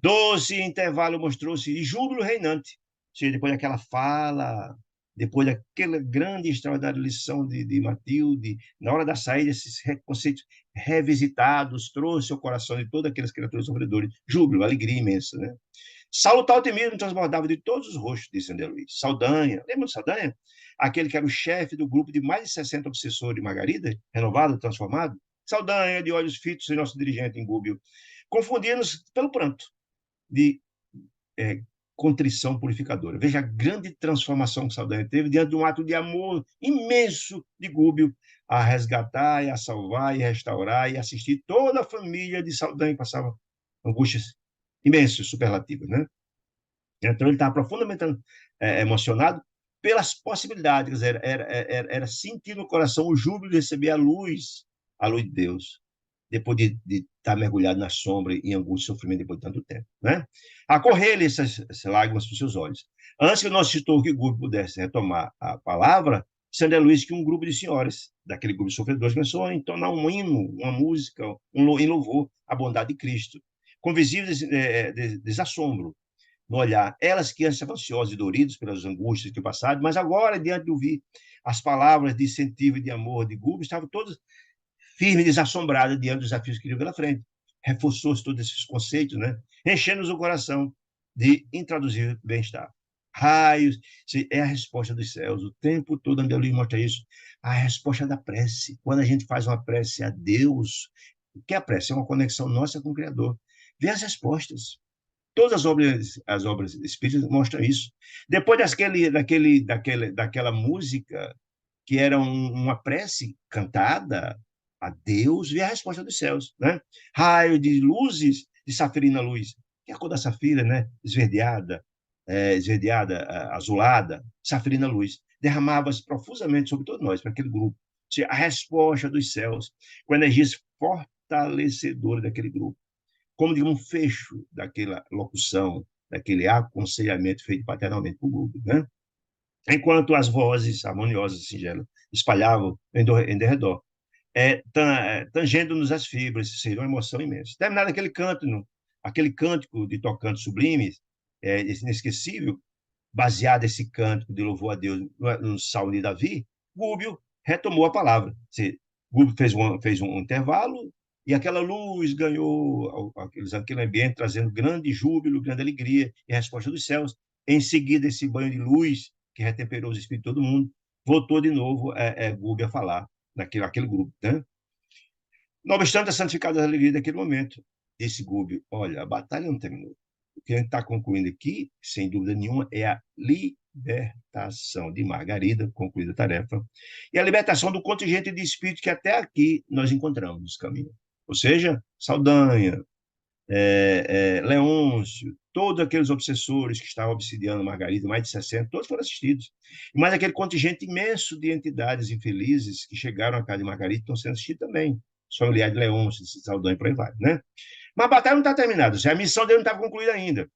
Doce intervalo mostrou-se de júbilo reinante. Ou seja, depois daquela fala, depois daquela grande e extraordinária lição de Matilde, na hora da saída, esses conceitos revisitados, trouxe ao coração de todas aquelas criaturas sofredoras júbilo, alegria imensa, né? Salutar o otimismo transbordava de todos os rostos, disse André Luiz. Saldanha, lembra de Saldanha? Aquele que era o chefe do grupo de mais de 60 obsessores de Margarida, renovado, transformado. Saldanha, de olhos fitos, em nosso dirigente em Gúbio. Confundia-nos pelo pranto de é, contrição purificadora. Veja a grande transformação que Saldanha teve diante de um ato de amor imenso de Gúbio a resgatar, e a salvar, e restaurar, e assistir toda a família de Saldanha que passava angústias imensas, superlativas, né? Então ele estava profundamente emocionado pelas possibilidades, era sentir no coração o júbilo de receber a luz de Deus, depois de estar mergulhado na sombra e em angústia e sofrimento depois de tanto tempo, né? A correr-lhe essas lágrimas para os seus olhos. Antes que o nosso tutor que grupo pudesse retomar a palavra, Sandra Luiz, que um grupo de senhoras daquele grupo de sofredores começou a entonar um hino, uma música, em louvor à bondade de Cristo, com visível desassombro no olhar. Elas que antes estavam ansiosas e doridas pelas angústias que passaram, mas agora, diante de ouvir as palavras de incentivo e de amor de Gubio, estavam todas firme e desassombrada diante dos desafios que iriam pela frente. Reforçou-se todos esses conceitos, né? Enchendo-nos o coração de introduzir bem-estar. Raios, é a resposta dos céus. O tempo todo, André mostra isso. A resposta da prece. Quando a gente faz uma prece a Deus, o que é a prece? É uma conexão nossa com o Criador. Vê as respostas. Todas as obras espíritas mostram isso. Depois daquela música que era uma prece cantada a Deus, e a resposta dos céus, né? Raio de luzes de safirina luz, que é a cor da safira, né? Esverdeada, azulada, safirina luz, derramava-se profusamente sobre todos nós, para aquele grupo. A resposta dos céus, com energias fortalecedoras daquele grupo, como de um fecho daquela locução, daquele aconselhamento feito paternalmente por grupo, né? Enquanto as vozes harmoniosas e singelas espalhavam em derredor, tangendo-nos as fibras, seria uma emoção imensa. Terminado aquele cântico de tocantes sublimes, inesquecível, baseado esse cântico de louvor a Deus no Salmo de Davi, Gúbio retomou a palavra. Gúbio fez um intervalo e aquela luz ganhou aquele ambiente, trazendo grande júbilo, grande alegria e resposta dos céus. Em seguida, esse banho de luz que retemperou os espíritos de todo mundo, voltou de novo Gúbio a falar aquele grupo, né? Não obstante a santificada alegria daquele momento, disse Gúbio, olha, a batalha não terminou. O que a gente está concluindo aqui, sem dúvida nenhuma, é a libertação de Margarida, concluída a tarefa, e a libertação do contingente de espírito que até aqui nós encontramos no caminho. Ou seja, Saldanha, Leôncio, todos aqueles obsessores que estavam obsidiando Margarida, mais de 60, todos foram assistidos. E mais aquele contingente imenso de entidades infelizes que chegaram à casa de Margarida estão sendo assistidos também. Os familiares de Leôncio, de Saldanha e por aí vai, né? Mas a batalha não está terminada, a missão dele não está concluída ainda.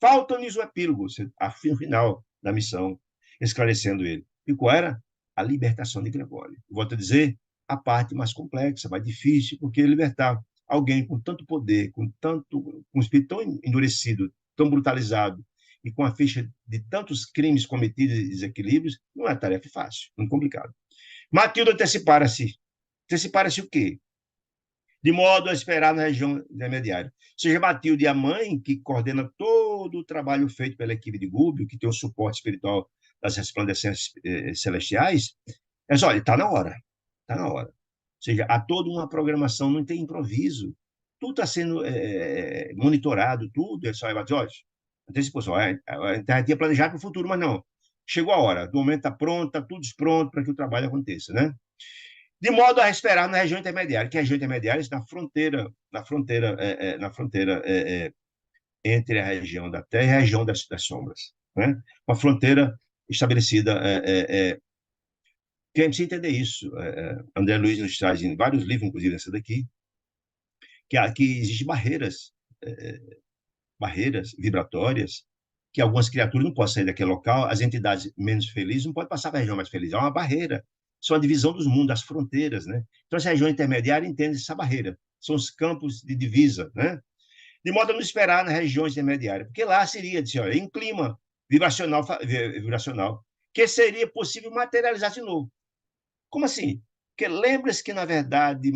Falta-nos o epílogo, a fim final da missão, esclarecendo ele. E qual era? A libertação de Gregório. Volto a dizer, a parte mais complexa, mais difícil, porque libertar alguém com tanto poder, com um espírito tão endurecido, tão brutalizado, e com a ficha de tantos crimes cometidos e desequilíbrios, não é tarefa fácil, muito complicado. Matilde antecipara-se. Antecipara-se o quê? De modo a esperar na região intermediária. Seja Matilde a mãe, que coordena todo o trabalho feito pela equipe de Gúbio, que tem o suporte espiritual das resplandecentes celestiais, mas olha, está na hora, está na hora. seja, há toda uma programação, não tem improviso. Tudo está sendo monitorado, tudo é só episódios. Antecipou só, a gente tinha planejado para o futuro, mas não. Chegou a hora, do momento está pronto, está tudo pronto para que o trabalho aconteça, né? De modo a esperar na região intermediária, que a região intermediária está na fronteira entre a região da Terra e a região das sombras, né? Uma fronteira estabelecida. Quem precisa entender isso? André Luiz nos traz em vários livros, inclusive essa daqui, que existem barreiras vibratórias, que algumas criaturas não podem sair daquele local, as entidades menos felizes não podem passar para a região mais feliz. É uma barreira. São a divisão dos mundos, das fronteiras, né? Então, essa região intermediária entende essa barreira. São os campos de divisa, né? De modo a não esperar nas regiões intermediárias, porque lá seria, disse, olha, em clima vibracional, que seria possível materializar de novo. Como assim? Porque lembra-se que, na verdade,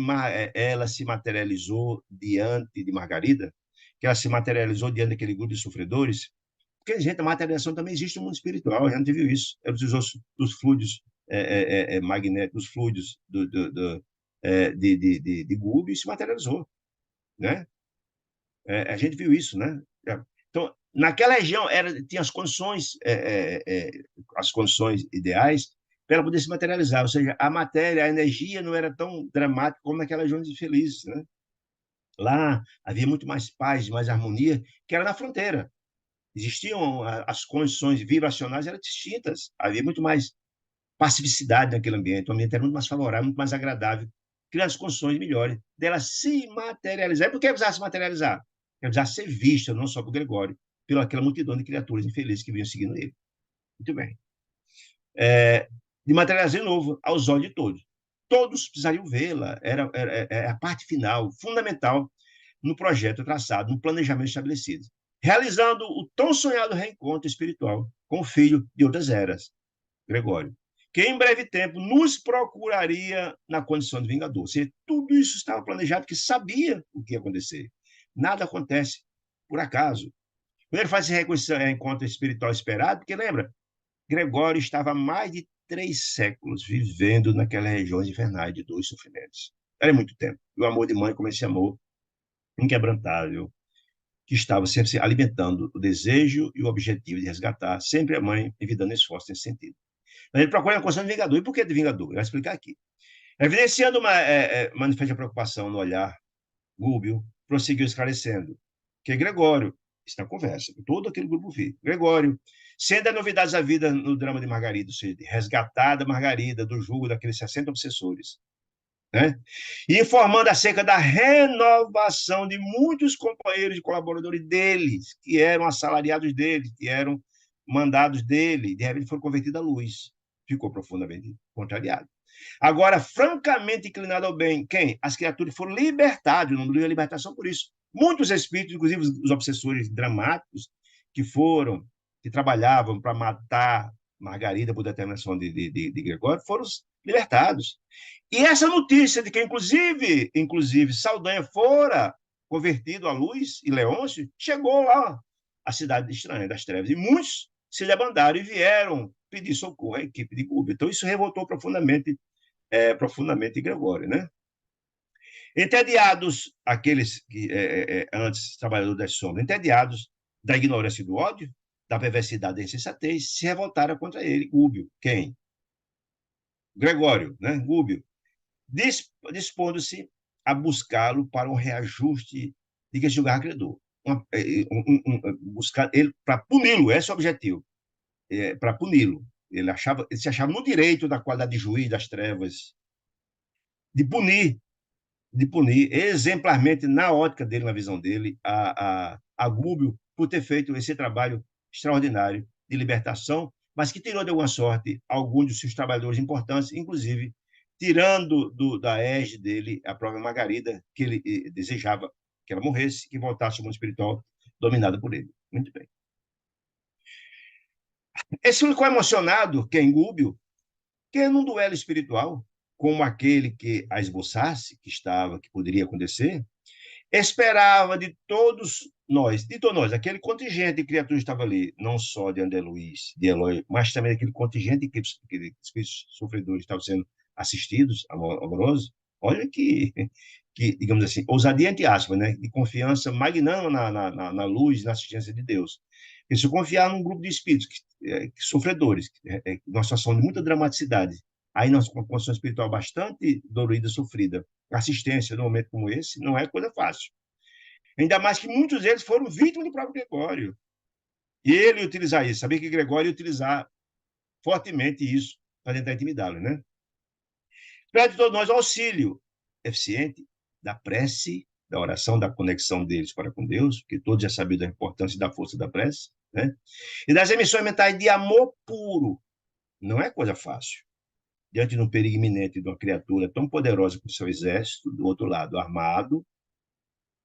ela se materializou diante de Margarida, que ela se materializou diante daquele grupo de sofredores, porque, gente, a materialização também existe no mundo espiritual, a gente viu isso. Ela precisou dos fluidos magnéticos, dos fluidos de Gúbio e se materializou, né? A gente viu isso, né? Então, naquela região tinha as condições ideais para ela poder se materializar, ou seja, a matéria, a energia não era tão dramática como naquela região infeliz, né? Lá havia muito mais paz, mais harmonia, que era na fronteira. Existiam as condições vibracionais eram distintas, havia muito mais pacificidade naquele ambiente, o ambiente era muito mais favorável, muito mais agradável, criando as condições melhores dela se materializar. E por que precisava se materializar? Porque precisava ser vista, não só por Gregório, pela aquela multidão de criaturas infelizes que vinham seguindo ele. Muito bem. De materializar de novo, aos olhos de todos. Todos precisariam vê-la, era a parte final, fundamental, no projeto traçado, no planejamento estabelecido, realizando o tão sonhado reencontro espiritual com o filho de outras eras, Gregório, que em breve tempo nos procuraria na condição de vingador. Ou seja, tudo isso estava planejado, porque sabia o que ia acontecer. Nada acontece por acaso. Quando ele faz esse reencontro espiritual esperado, porque lembra, Gregório estava há mais de 3 séculos vivendo naquelas regiões infernais de dor e sofrimentos. Era muito tempo. E o amor de mãe, como esse amor inquebrantável, que estava sempre se alimentando o desejo e o objetivo de resgatar sempre a mãe, evitando esforço nesse sentido. Ele procura a condição de vingador. E por que de vingador? Eu vou explicar aqui. Evidenciando uma manifesta preocupação no olhar, Gúbio prosseguiu esclarecendo que Gregório, está na conversa, todo aquele grupo viu, Gregório, sendo a novidades da vida no drama de Margarida, ou seja, resgatada Margarida do jugo daqueles 60 obsessores, né? E informando acerca da renovação de muitos companheiros e colaboradores deles, que eram assalariados deles, que eram mandados dele, de repente foram convertidos à luz. Ficou profundamente contrariado. Agora, francamente inclinado ao bem, quem? As criaturas foram libertadas, não deu a libertação por isso. Muitos espíritos, inclusive os obsessores dramáticos, que trabalhavam para matar Margarida por determinação de Gregório, foram libertados. E essa notícia de que, inclusive Saldanha fora convertido à luz e Leôncio, chegou lá à cidade estranha das trevas. E muitos se levantaram e vieram pedir socorro à equipe de Gúbio. Então, isso revoltou profundamente Gregório, né? Entediados, aqueles que antes trabalhadores das sombras, entediados da ignorância e do ódio, da perversidade e da insensatez, se revoltaram contra ele, Gúbio. Quem? Gregório, né? Gúbio, dispondo-se a buscá-lo para um reajuste de que julgar credor. Buscar ele para puni-lo, esse é o objetivo, para puni-lo. Ele se achava no direito da qualidade de juiz das trevas de punir exemplarmente, na ótica dele, na visão dele, a Gúbio por ter feito esse trabalho extraordinário de libertação, mas que tirou de alguma sorte alguns dos seus trabalhadores importantes, inclusive tirando da égide dele a própria Margarida, que ele desejava que ela morresse, que voltasse ao mundo espiritual dominado por ele. Muito bem. Esse ficou emocionado, quem Gúbio, que num duelo espiritual, como aquele que a esboçasse, que poderia acontecer, esperava de todos nós, aquele contingente de criaturas que estava ali, não só de André Luiz, de Eloy, mas também daquele contingente de espíritos sofredores que estavam sendo assistidos, amorosos, Olha digamos assim, ousadia entre aspas, né? De confiança magnânima na luz, na assistência de Deus. E se eu confiar num grupo de espíritos sofredores, numa situação de muita dramaticidade, aí nós, com uma condição espiritual bastante dolorida, sofrida, assistência num momento como esse, não é coisa fácil. Ainda mais que muitos deles foram vítimas do próprio Gregório. E ele utilizar isso, sabia que Gregório ia utilizar fortemente isso para tentar intimidá-lo, né? Pede todos nós auxílio eficiente da prece, da oração, da conexão deles para com Deus, porque todos já sabiam da importância e da força da prece, né? E das emissões mentais de amor puro. Não é coisa fácil. Diante de um perigo iminente de uma criatura tão poderosa como o seu exército, do outro lado, armado,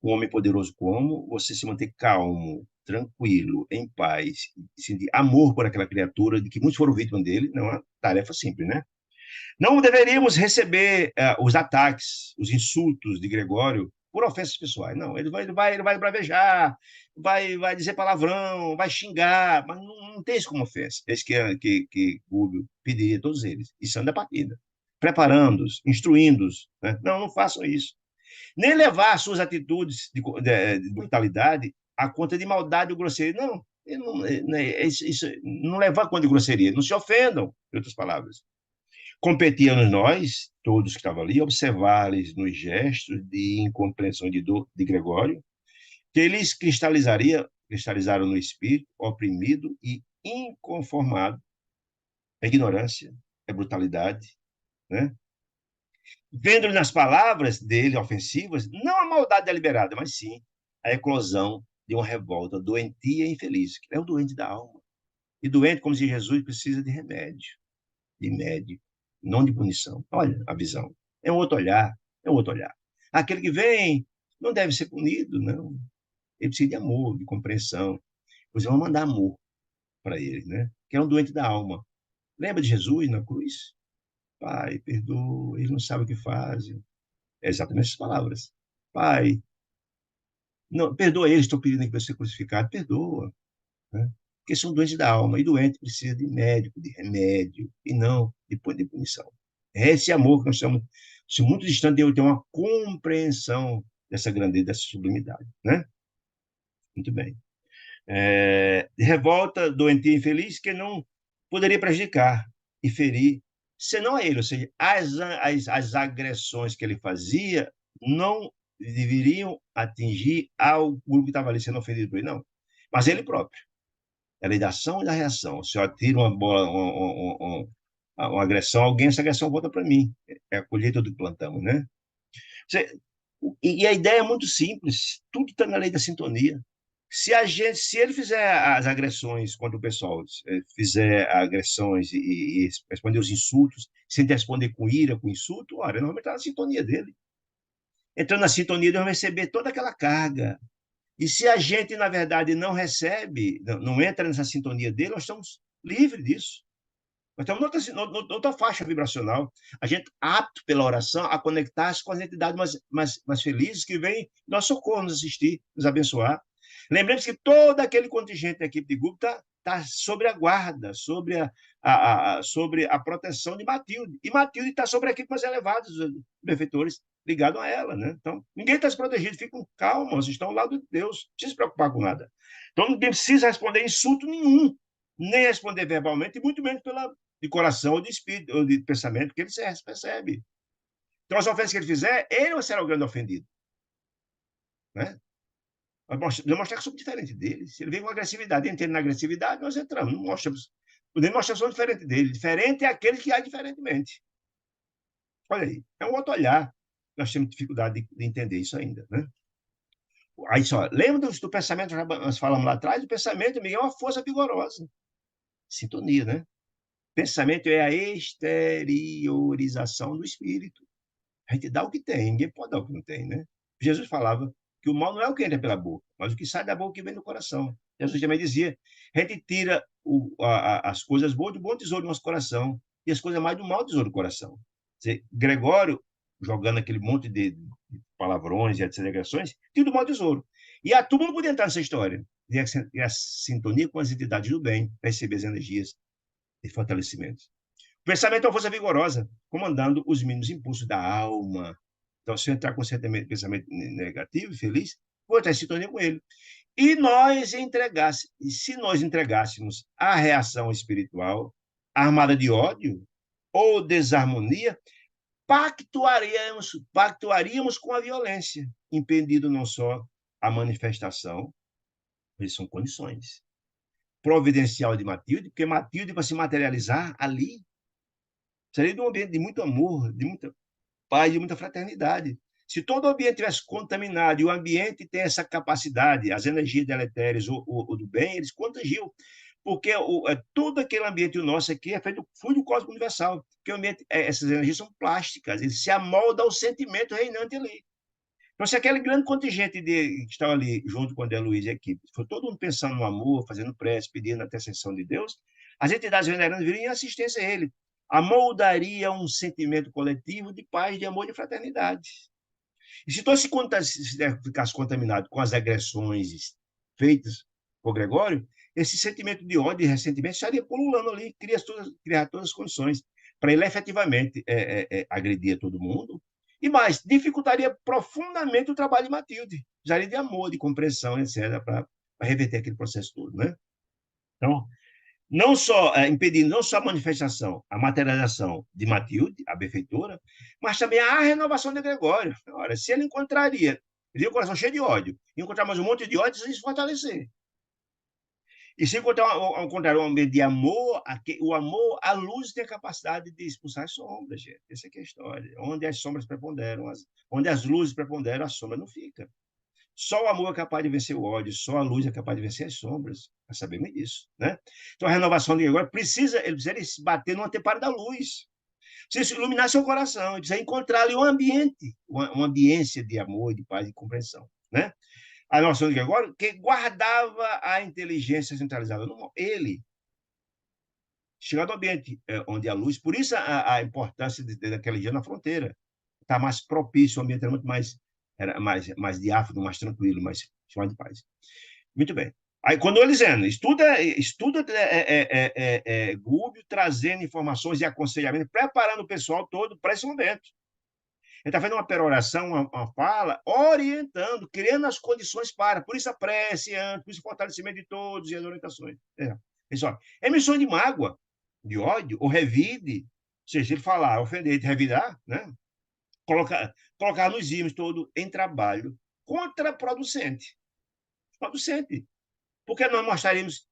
um homem poderoso como, você se manter calmo, tranquilo, em paz, sentir amor por aquela criatura, de que muitos foram vítimas dele, não é uma tarefa simples, né? Não deveríamos receber os ataques, os insultos de Gregório por ofensas pessoais. Não, ele vai bravejar, vai dizer palavrão, vai xingar, mas não tem isso como ofensa. Esse que Rubio pediria a todos eles. Isso anda a partida. Preparando-os, instruindo-os. Né? Não façam isso. Nem levar suas atitudes de brutalidade a conta de maldade ou grosseria. Não, isso não leva a conta de grosseria. Não se ofendam, em outras palavras. Competíamos nós, todos que estavam ali, observar-lhes nos gestos de incompreensão de Gregório, que eles cristalizaram no espírito, oprimido e inconformado. A ignorância, a brutalidade, né? Vendo nas palavras dele ofensivas, não a maldade deliberada, mas sim a eclosão de uma revolta doentia e infeliz, que é o doente da alma. E doente, como diz Jesus, precisa de médico, não de punição. Olha a visão. É um outro olhar, é um outro olhar. Aquele que vem não deve ser punido, não. Ele precisa de amor, de compreensão. Pois vamos mandar amor para ele, né? Que é um doente da alma. Lembra de Jesus na cruz? Pai, perdoa, eles não sabem o que fazem. É exatamente essas palavras. Pai, não, perdoa eles, estou pedindo que você seja crucificado. Perdoa, né? Porque são doentes da alma, e doente precisa de médico, de remédio, e não de punição. É esse amor que nós estamos muito distante de eu ter uma compreensão dessa grandeza, dessa sublimidade, né? Muito bem. Revolta, doentio e infeliz, que não poderia prejudicar e ferir, senão a ele, ou seja, as agressões que ele fazia não deveriam atingir ao grupo que estava ali sendo ofendido por ele, não, mas ele próprio. É a lei da ação e da reação. Se eu atiro uma bola, uma agressão a alguém, essa agressão volta para mim. É a colheita do que plantamos, né? Você, e a ideia é muito simples. Tudo está na lei da sintonia. Se ele fizer as agressões contra o pessoal, fizer agressões e responder os insultos, sem responder com ira, com insulto, olha, nós vamos entrar na sintonia dele. Entrando na sintonia, nós vamos receber toda aquela carga. E se a gente, na verdade, não recebe, não entra nessa sintonia dele, nós estamos livres disso. Nós estamos noutra faixa vibracional. A gente apto pela oração a conectar-se com as entidades mais felizes que vêm nosso socorro, nos assistir, nos abençoar. Lembremos que todo aquele contingente da equipe de grupo está sobre a guarda, sobre a proteção de Matilde. E Matilde está sobre a equipe mais elevada dos benfeitores ligados a ela. Né? Então, ninguém está desprotegido, ficam calmos, vocês estão ao lado de Deus, não precisa se preocupar com nada. Então, ninguém precisa responder insulto nenhum, nem responder verbalmente, e muito menos de coração ou de espírito, ou de pensamento, que ele percebe. Então, as ofensas que ele fizer, ele será o grande ofendido. Né? Demonstrar que somos diferentes dele. Se ele vem com agressividade, entrando na agressividade, nós entramos. Não mostramos. Podemos mostrar que somos diferentes dele. Diferente é aquele que age diferentemente. Olha aí, é um outro olhar. Nós temos dificuldade de entender isso ainda. Né? Aí só, lembra do pensamento, nós falamos lá atrás, o pensamento, Miguel, é uma força vigorosa. Sintonia, né? Pensamento é a exteriorização do espírito. A gente dá o que tem, ninguém pode dar o que não tem, né? Jesus falava que o mal não é o que entra pela boca, mas o que sai da boca que vem do coração. Jesus também dizia, a gente tira as coisas boas do bom tesouro do nosso coração e as coisas mais do mau tesouro do coração. Gregório, jogando aquele monte de palavrões e etc. agressões, tira do mau tesouro. E a turma não podia entrar nessa história. E a sintonia com as entidades do bem, para receber as energias de fortalecimento. O pensamento é uma força vigorosa, comandando os mínimos impulsos da alma. Então, se eu entrar com pensamento negativo, feliz, vou estar em sintonia com ele. E se nós entregássemos a reação espiritual armada de ódio ou desarmonia, pactuaríamos com a violência, impedindo não só a manifestação, mas são condições. Providencial de Matilde, porque Matilde, para se materializar ali, seria de um ambiente de muito amor, de muita paz, de muita fraternidade. Se todo o ambiente tivesse contaminado e o ambiente tem essa capacidade, as energias deletérias ou do bem, eles contagiam. Porque todo aquele ambiente, o nosso aqui, é feito do fluido cósmico universal. Porque o ambiente, essas energias são plásticas, eles se amoldam ao sentimento reinante ali. Então, se aquele grande contingente que estava ali, junto com a André Luiz e a equipe, foi todo mundo pensando no amor, fazendo prece, pedindo a intercessão de Deus, as entidades venerantes viriam em assistência a ele. Amoldaria um sentimento coletivo de paz, de amor e de fraternidade. E se todo se ficasse contaminado com as agressões feitas por Gregório, esse sentimento de ódio e ressentimento estaria pululando ali, criar todas as condições para ele efetivamente agredir todo mundo. E mais, dificultaria profundamente o trabalho de Matilde, precisaria de amor, de compreensão, etc., para reverter aquele processo todo, né? Então, não só impedindo não só a manifestação, a materialização de Matilde, a benfeitora, mas também a renovação de Gregório. Ora, se ele encontraria, ele tinha o coração cheio de ódio, encontrar mais um monte de ódio, isso se fortalecer. E se encontrar um ambiente de amor, o amor, a luz tem a capacidade de expulsar as sombras, gente. Essa é a história. Onde as sombras preponderam, onde as luzes preponderam, a sombra não fica. Só o amor é capaz de vencer o ódio, só a luz é capaz de vencer as sombras. Nós sabemos disso, né? Então, a renovação de Gregório ele precisa se bater no anteparo da luz. Precisa iluminar seu coração, ele precisa encontrar ali um ambiente, uma ambiência de amor, de paz e compreensão, né? A noção de Gregório, que guardava a inteligência centralizada no ele. Chegando ao ambiente onde a luz, por isso a importância daquele dia na fronteira. Está mais propício, o ambiente era muito mais diáfano, mais tranquilo, mais chamado de paz. Muito bem. Aí, quando ele dizendo, estuda Gúbio, trazendo informações e aconselhamento, preparando o pessoal todo para esse momento. Ele está fazendo uma peroração, uma fala, orientando, criando as condições para. Por isso a prece, por isso o fortalecimento de todos e as orientações. Pessoal, emissão de mágoa, de ódio, ou revide, ou seja, ele falar, ofender, revidar, né? Colocar nos ímãs todo em trabalho contraproducente. Producente. Porque nós não mostraríamos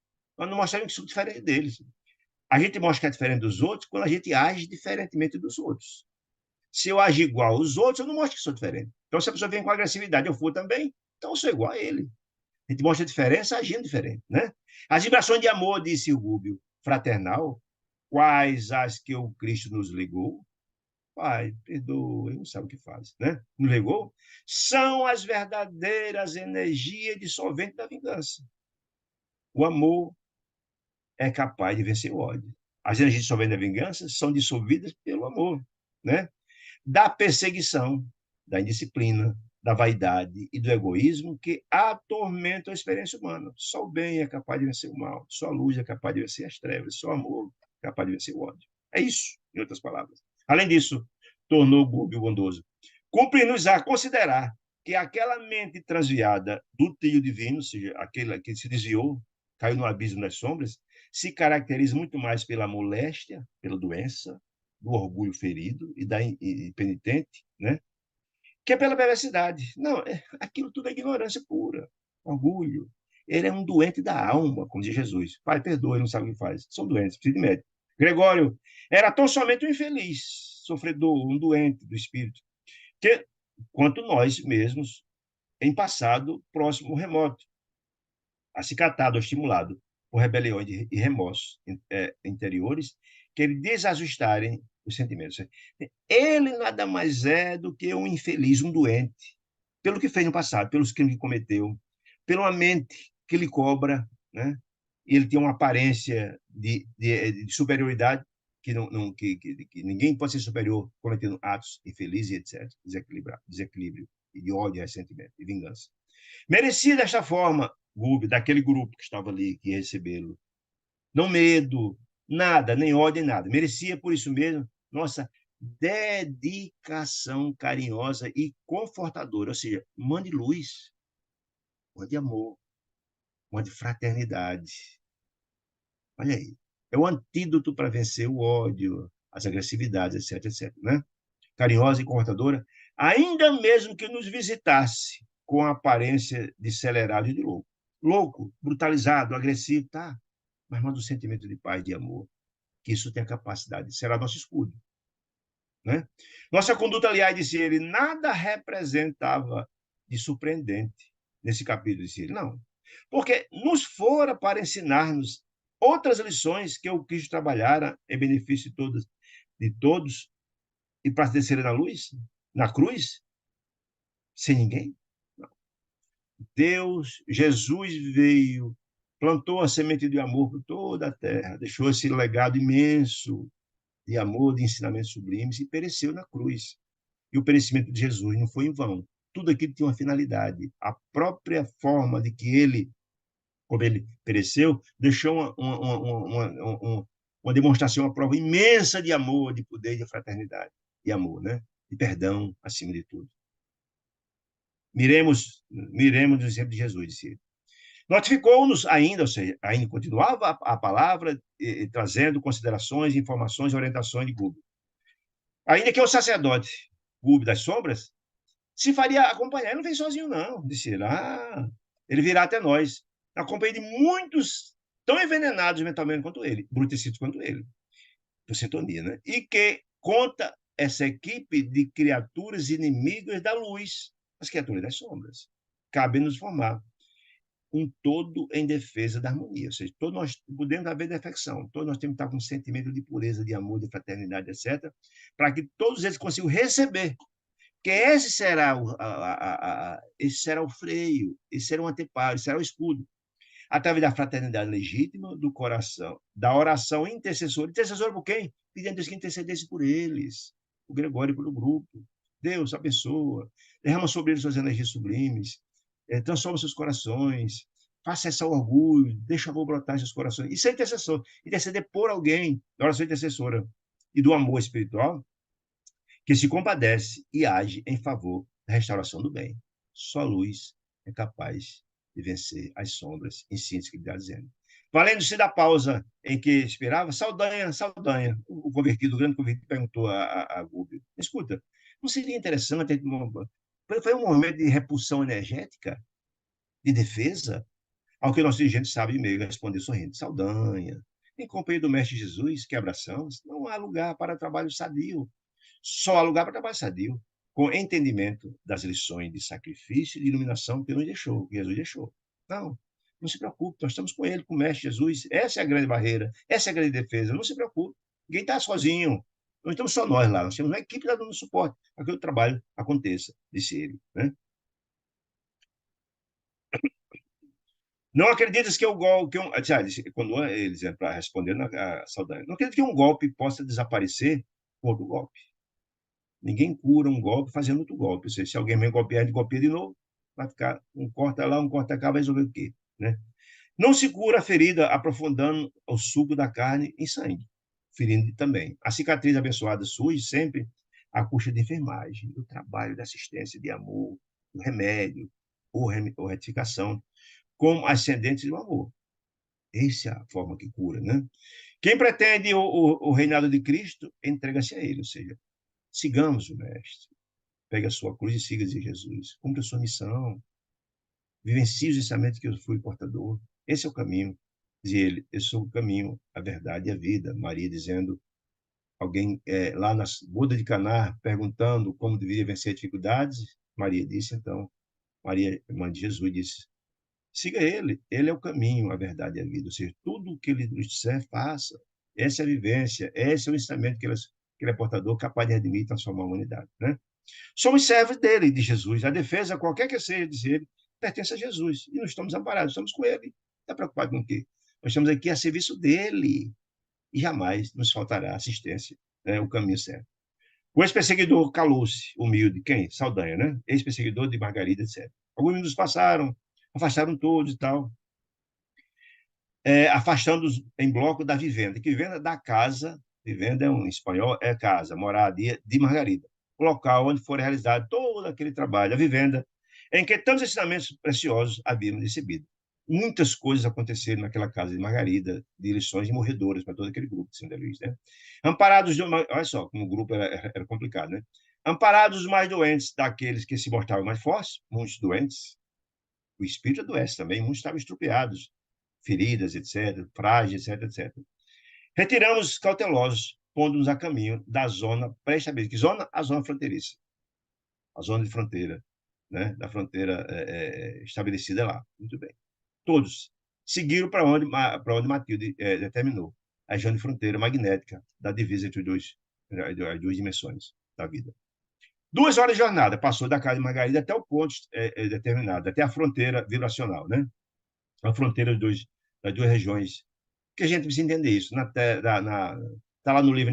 que somos diferentes deles. A gente mostra que é diferente dos outros quando a gente age diferentemente dos outros. Se eu agir igual aos outros, eu não mostro que sou diferente. Então, se a pessoa vem com agressividade, eu for também, então eu sou igual a ele. A gente mostra a diferença agindo diferente, né? As vibrações de amor, disse o Gúbio, fraternal, quais as que o Cristo nos ligou, Pai, perdoa, ele não sabe o que faz, né? Nos ligou, são as verdadeiras energias dissolventes da vingança. O amor é capaz de vencer o ódio. As energias dissolventes da vingança são dissolvidas pelo amor, né? Da perseguição, da indisciplina, da vaidade e do egoísmo que atormentam a experiência humana. Só o bem é capaz de vencer o mal, só a luz é capaz de vencer as trevas, só o amor é capaz de vencer o ódio. É isso, em outras palavras. Além disso, tornou o Gúbio bondoso. Cumpre-nos a considerar que aquela mente transviada do trio divino, ou seja, aquele que se desviou, caiu no abismo das sombras, se caracteriza muito mais pela moléstia, pela doença, do orgulho ferido e da penitente, né? Que é pela perversidade. Não, aquilo tudo é ignorância pura, orgulho. Ele é um doente da alma, como diz Jesus. Pai, perdoa, ele não sabe o que faz. São doentes, precisa de médico. Gregório era tão somente um infeliz, sofredor, um doente do espírito, que, quanto nós mesmos, em passado próximo remoto, acicatado ou estimulado por rebeliões e remorsos interiores, que ele desajustarem os sentimentos. Ele nada mais é do que um infeliz, um doente, pelo que fez no passado, pelos crimes que cometeu, pela mente que lhe cobra, né? Ele tem uma aparência de superioridade, que ninguém pode ser superior cometendo atos infelizes, etc. Desequilíbrio, de ódio, ressentimento e vingança. Merecia desta forma, Gúbio, daquele grupo que estava ali, que ia recebê-lo. Não medo, nada, nem ódio, nem nada. Merecia por isso mesmo, nossa dedicação carinhosa e confortadora, ou seja, mande luz, mande amor, mande fraternidade. Olha aí. É o antídoto para vencer o ódio, as agressividades, etc, etc, né? Carinhosa e confortadora, ainda mesmo que nos visitasse com a aparência de acelerado e de louco. Louco, brutalizado, agressivo, tá? Mas manda um sentimento de paz, de amor, que isso tem a capacidade de ser nosso escudo. Né? Nossa conduta, aliás, disse ele, nada representava de surpreendente nesse capítulo, disse ele. Não. Porque nos fora para ensinar-nos outras lições que o Cristo trabalhara em benefício de todos e para descer na luz, na cruz, sem ninguém. Não. Deus, Jesus veio, plantou a semente de amor por toda a terra, deixou esse legado imenso de amor, de ensinamentos sublimes e pereceu na cruz. E o perecimento de Jesus não foi em vão. Tudo aquilo tinha uma finalidade. A própria forma de que ele, como ele pereceu, deixou uma demonstração, uma prova imensa de amor, de poder, de fraternidade, de amor, né? De perdão, acima de tudo. Miremos o exemplo de Jesus, disse ele. Notificou-nos ainda, ou seja, ainda continuava a palavra, trazendo considerações, informações e orientações de Google. Ainda que o sacerdote, Google das sombras, se faria acompanhar. Ele não vem sozinho, não, disse ele. Ele virá até nós, na companhia de muitos tão envenenados mentalmente quanto ele, brutecidos quanto ele, por sintonia, né? E que conta essa equipe de criaturas inimigas da luz, as criaturas das sombras. Cabe nos formar um todo em defesa da harmonia. Ou seja, todos nós podemos haver defecção, todos nós temos que estar com um sentimento de pureza, de amor, de fraternidade, etc., para que todos eles consigam receber. Porque esse será o freio, esse será o anteparo, esse será o escudo. Através da fraternidade legítima, do coração, da oração intercessora. Intercessora por quem? Pedindo a Deus que intercedesse por eles, o Gregório pelo grupo. Deus abençoa, derrama sobre eles suas energias sublimes, transforma seus corações, faça cessar o orgulho, deixa o amor brotar em seus corações. Isso é intercessor. Interceder por alguém, da oração intercessora e do amor espiritual, que se compadece e age em favor da restauração do bem. Só a luz é capaz de vencer as sombras, em síntese que ele está dizendo. Valendo-se da pausa em que esperava, Saldanha, Saldanha, o convertido, o grande convertido, perguntou a Gúbio, escuta, não seria interessante, foi um momento de repulsão energética, de defesa, ao que o nosso dirigente sabe meio responder sorrindo, Saldanha, em companhia do Mestre Jesus, que abraçamos, não há lugar para trabalho sadio, só há lugar para trabalho sadio, com entendimento das lições de sacrifício e de iluminação que nos deixou, que Jesus deixou. Não, não se preocupe, nós estamos com ele, com o Mestre Jesus. Essa é a grande barreira, essa é a grande defesa. Não se preocupe, ninguém está sozinho. Não estamos só nós lá, nós temos uma equipe dando suporte para que o trabalho aconteça, disse ele. Né? Não acreditas que o golpe. Quando eles para responder a Saldanha, não acredito que um golpe possa desaparecer com outro golpe. Ninguém cura um golpe fazendo outro golpe. Ou seja, se alguém vem golpear, ele golpeia de novo, vai ficar um corta lá, um corta cá, vai resolver o quê? Né? Não se cura a ferida aprofundando o suco da carne em sangue, ferindo também. A cicatriz abençoada surge sempre à custa de enfermagem, do trabalho, da assistência, de amor, do remédio, ou retificação, como ascendentes do amor. Essa é a forma que cura, né? Quem pretende o reinado de Cristo, entrega-se a ele, ou seja, sigamos o Mestre. Pegue a sua cruz e siga de Jesus. Cumpra a sua missão. Vivencie os ensinamentos que eu fui portador. Esse é o caminho. Diz ele, eu sou o caminho, a verdade e a vida. Maria dizendo, alguém lá na boda de Caná, perguntando como deveria vencer dificuldades. Maria disse, então, Maria, mãe de Jesus, disse, siga ele é o caminho, a verdade e a vida. Ou seja, tudo o que ele nos disser, faça. Essa é a vivência, esse é o ensinamento que ele é portador, capaz de redimir e transformar a humanidade. Né? Somos servos dele, de Jesus. A defesa, qualquer que seja, diz ele, pertence a Jesus. E não estamos amparados, estamos com ele. Está preocupado com o quê? Nós estamos aqui a serviço dele. E jamais nos faltará assistência, né? O caminho certo. O ex-perseguidor calou-se, humilde. Quem? Saldanha, né? Ex-perseguidor de Margarida, etc. Alguns minutos passaram, afastaram todos e tal. Afastando-os em bloco da vivenda. Que vivenda? Da casa Vivenda, em espanhol, é casa, moradia de Margarida. O local onde foi realizado todo aquele trabalho, a vivenda, em que tantos ensinamentos preciosos havíamos recebido. Muitas coisas aconteceram naquela casa de Margarida, de lições morredoras para todo aquele grupo de Santa Luís, né? Amparados, olha só, como o grupo era complicado, né? Amparados os mais doentes daqueles que se mostravam mais fortes, muitos doentes, o espírito adoece também, muitos estavam estrupiados, feridas, etc., frágeis, etc., etc. Retiramos cautelosos, pondo-nos a caminho da zona pré-estabelecida. Que zona? A zona fronteiriça, a zona de fronteira, né? Da fronteira estabelecida lá. Muito bem. Todos seguiram para onde Matilde determinou, a região de fronteira magnética da divisa entre as duas dimensões da vida. 2 horas de jornada, passou da casa de Margarida até o ponto determinado, até a fronteira vibracional, né? A fronteira das duas regiões. Que a gente precisa entender isso. Tá lá no livro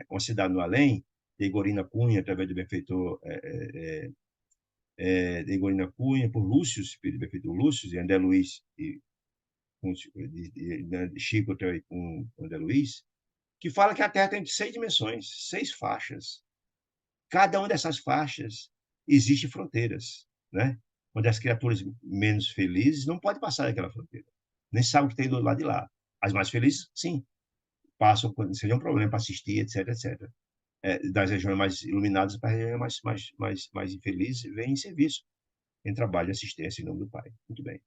Uma Cidade no Além, de Igorina Cunha, através do benfeitor de Igorina Cunha, por Lúcio, filho do benfeitor Lúcio, e André Luiz, de Chico com André Luiz, que fala que a Terra tem 6 dimensões, 6 faixas. Cada uma dessas faixas existe fronteiras, né? Onde as criaturas menos felizes não podem passar daquela fronteira. Nem sabem o que tem do lado de lá. As mais felizes, sim, passam, seria um problema para assistir, etc, etc. Das regiões mais iluminadas para as regiões mais infelizes, vem em serviço, em trabalho de assistência em nome do Pai. Muito bem.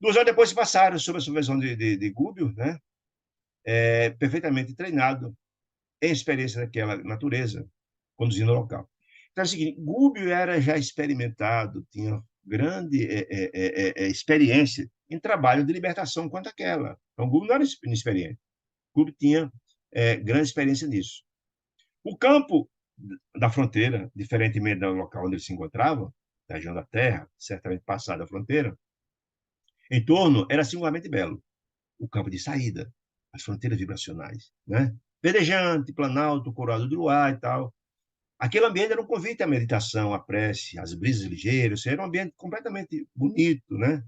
2 horas depois se passaram sob a supervisão de Gúbio, né? Perfeitamente treinado em experiência daquela natureza, conduzindo ao local. Então é o seguinte, Gúbio era já experimentado, tinha grande experiência em trabalho de libertação quanto àquela. Então, Gúbio não era inexperiente. Gúbio tinha grande experiência nisso. O campo da fronteira, diferentemente do local onde ele se encontrava, da região da terra, certamente passada a fronteira, em torno era singularmente belo. O campo de saída, as fronteiras vibracionais, né? Verdejante, planalto, coroado de luar e tal. Aquele ambiente era um convite à meditação, à prece, às brisas ligeiras, era um ambiente completamente bonito, né?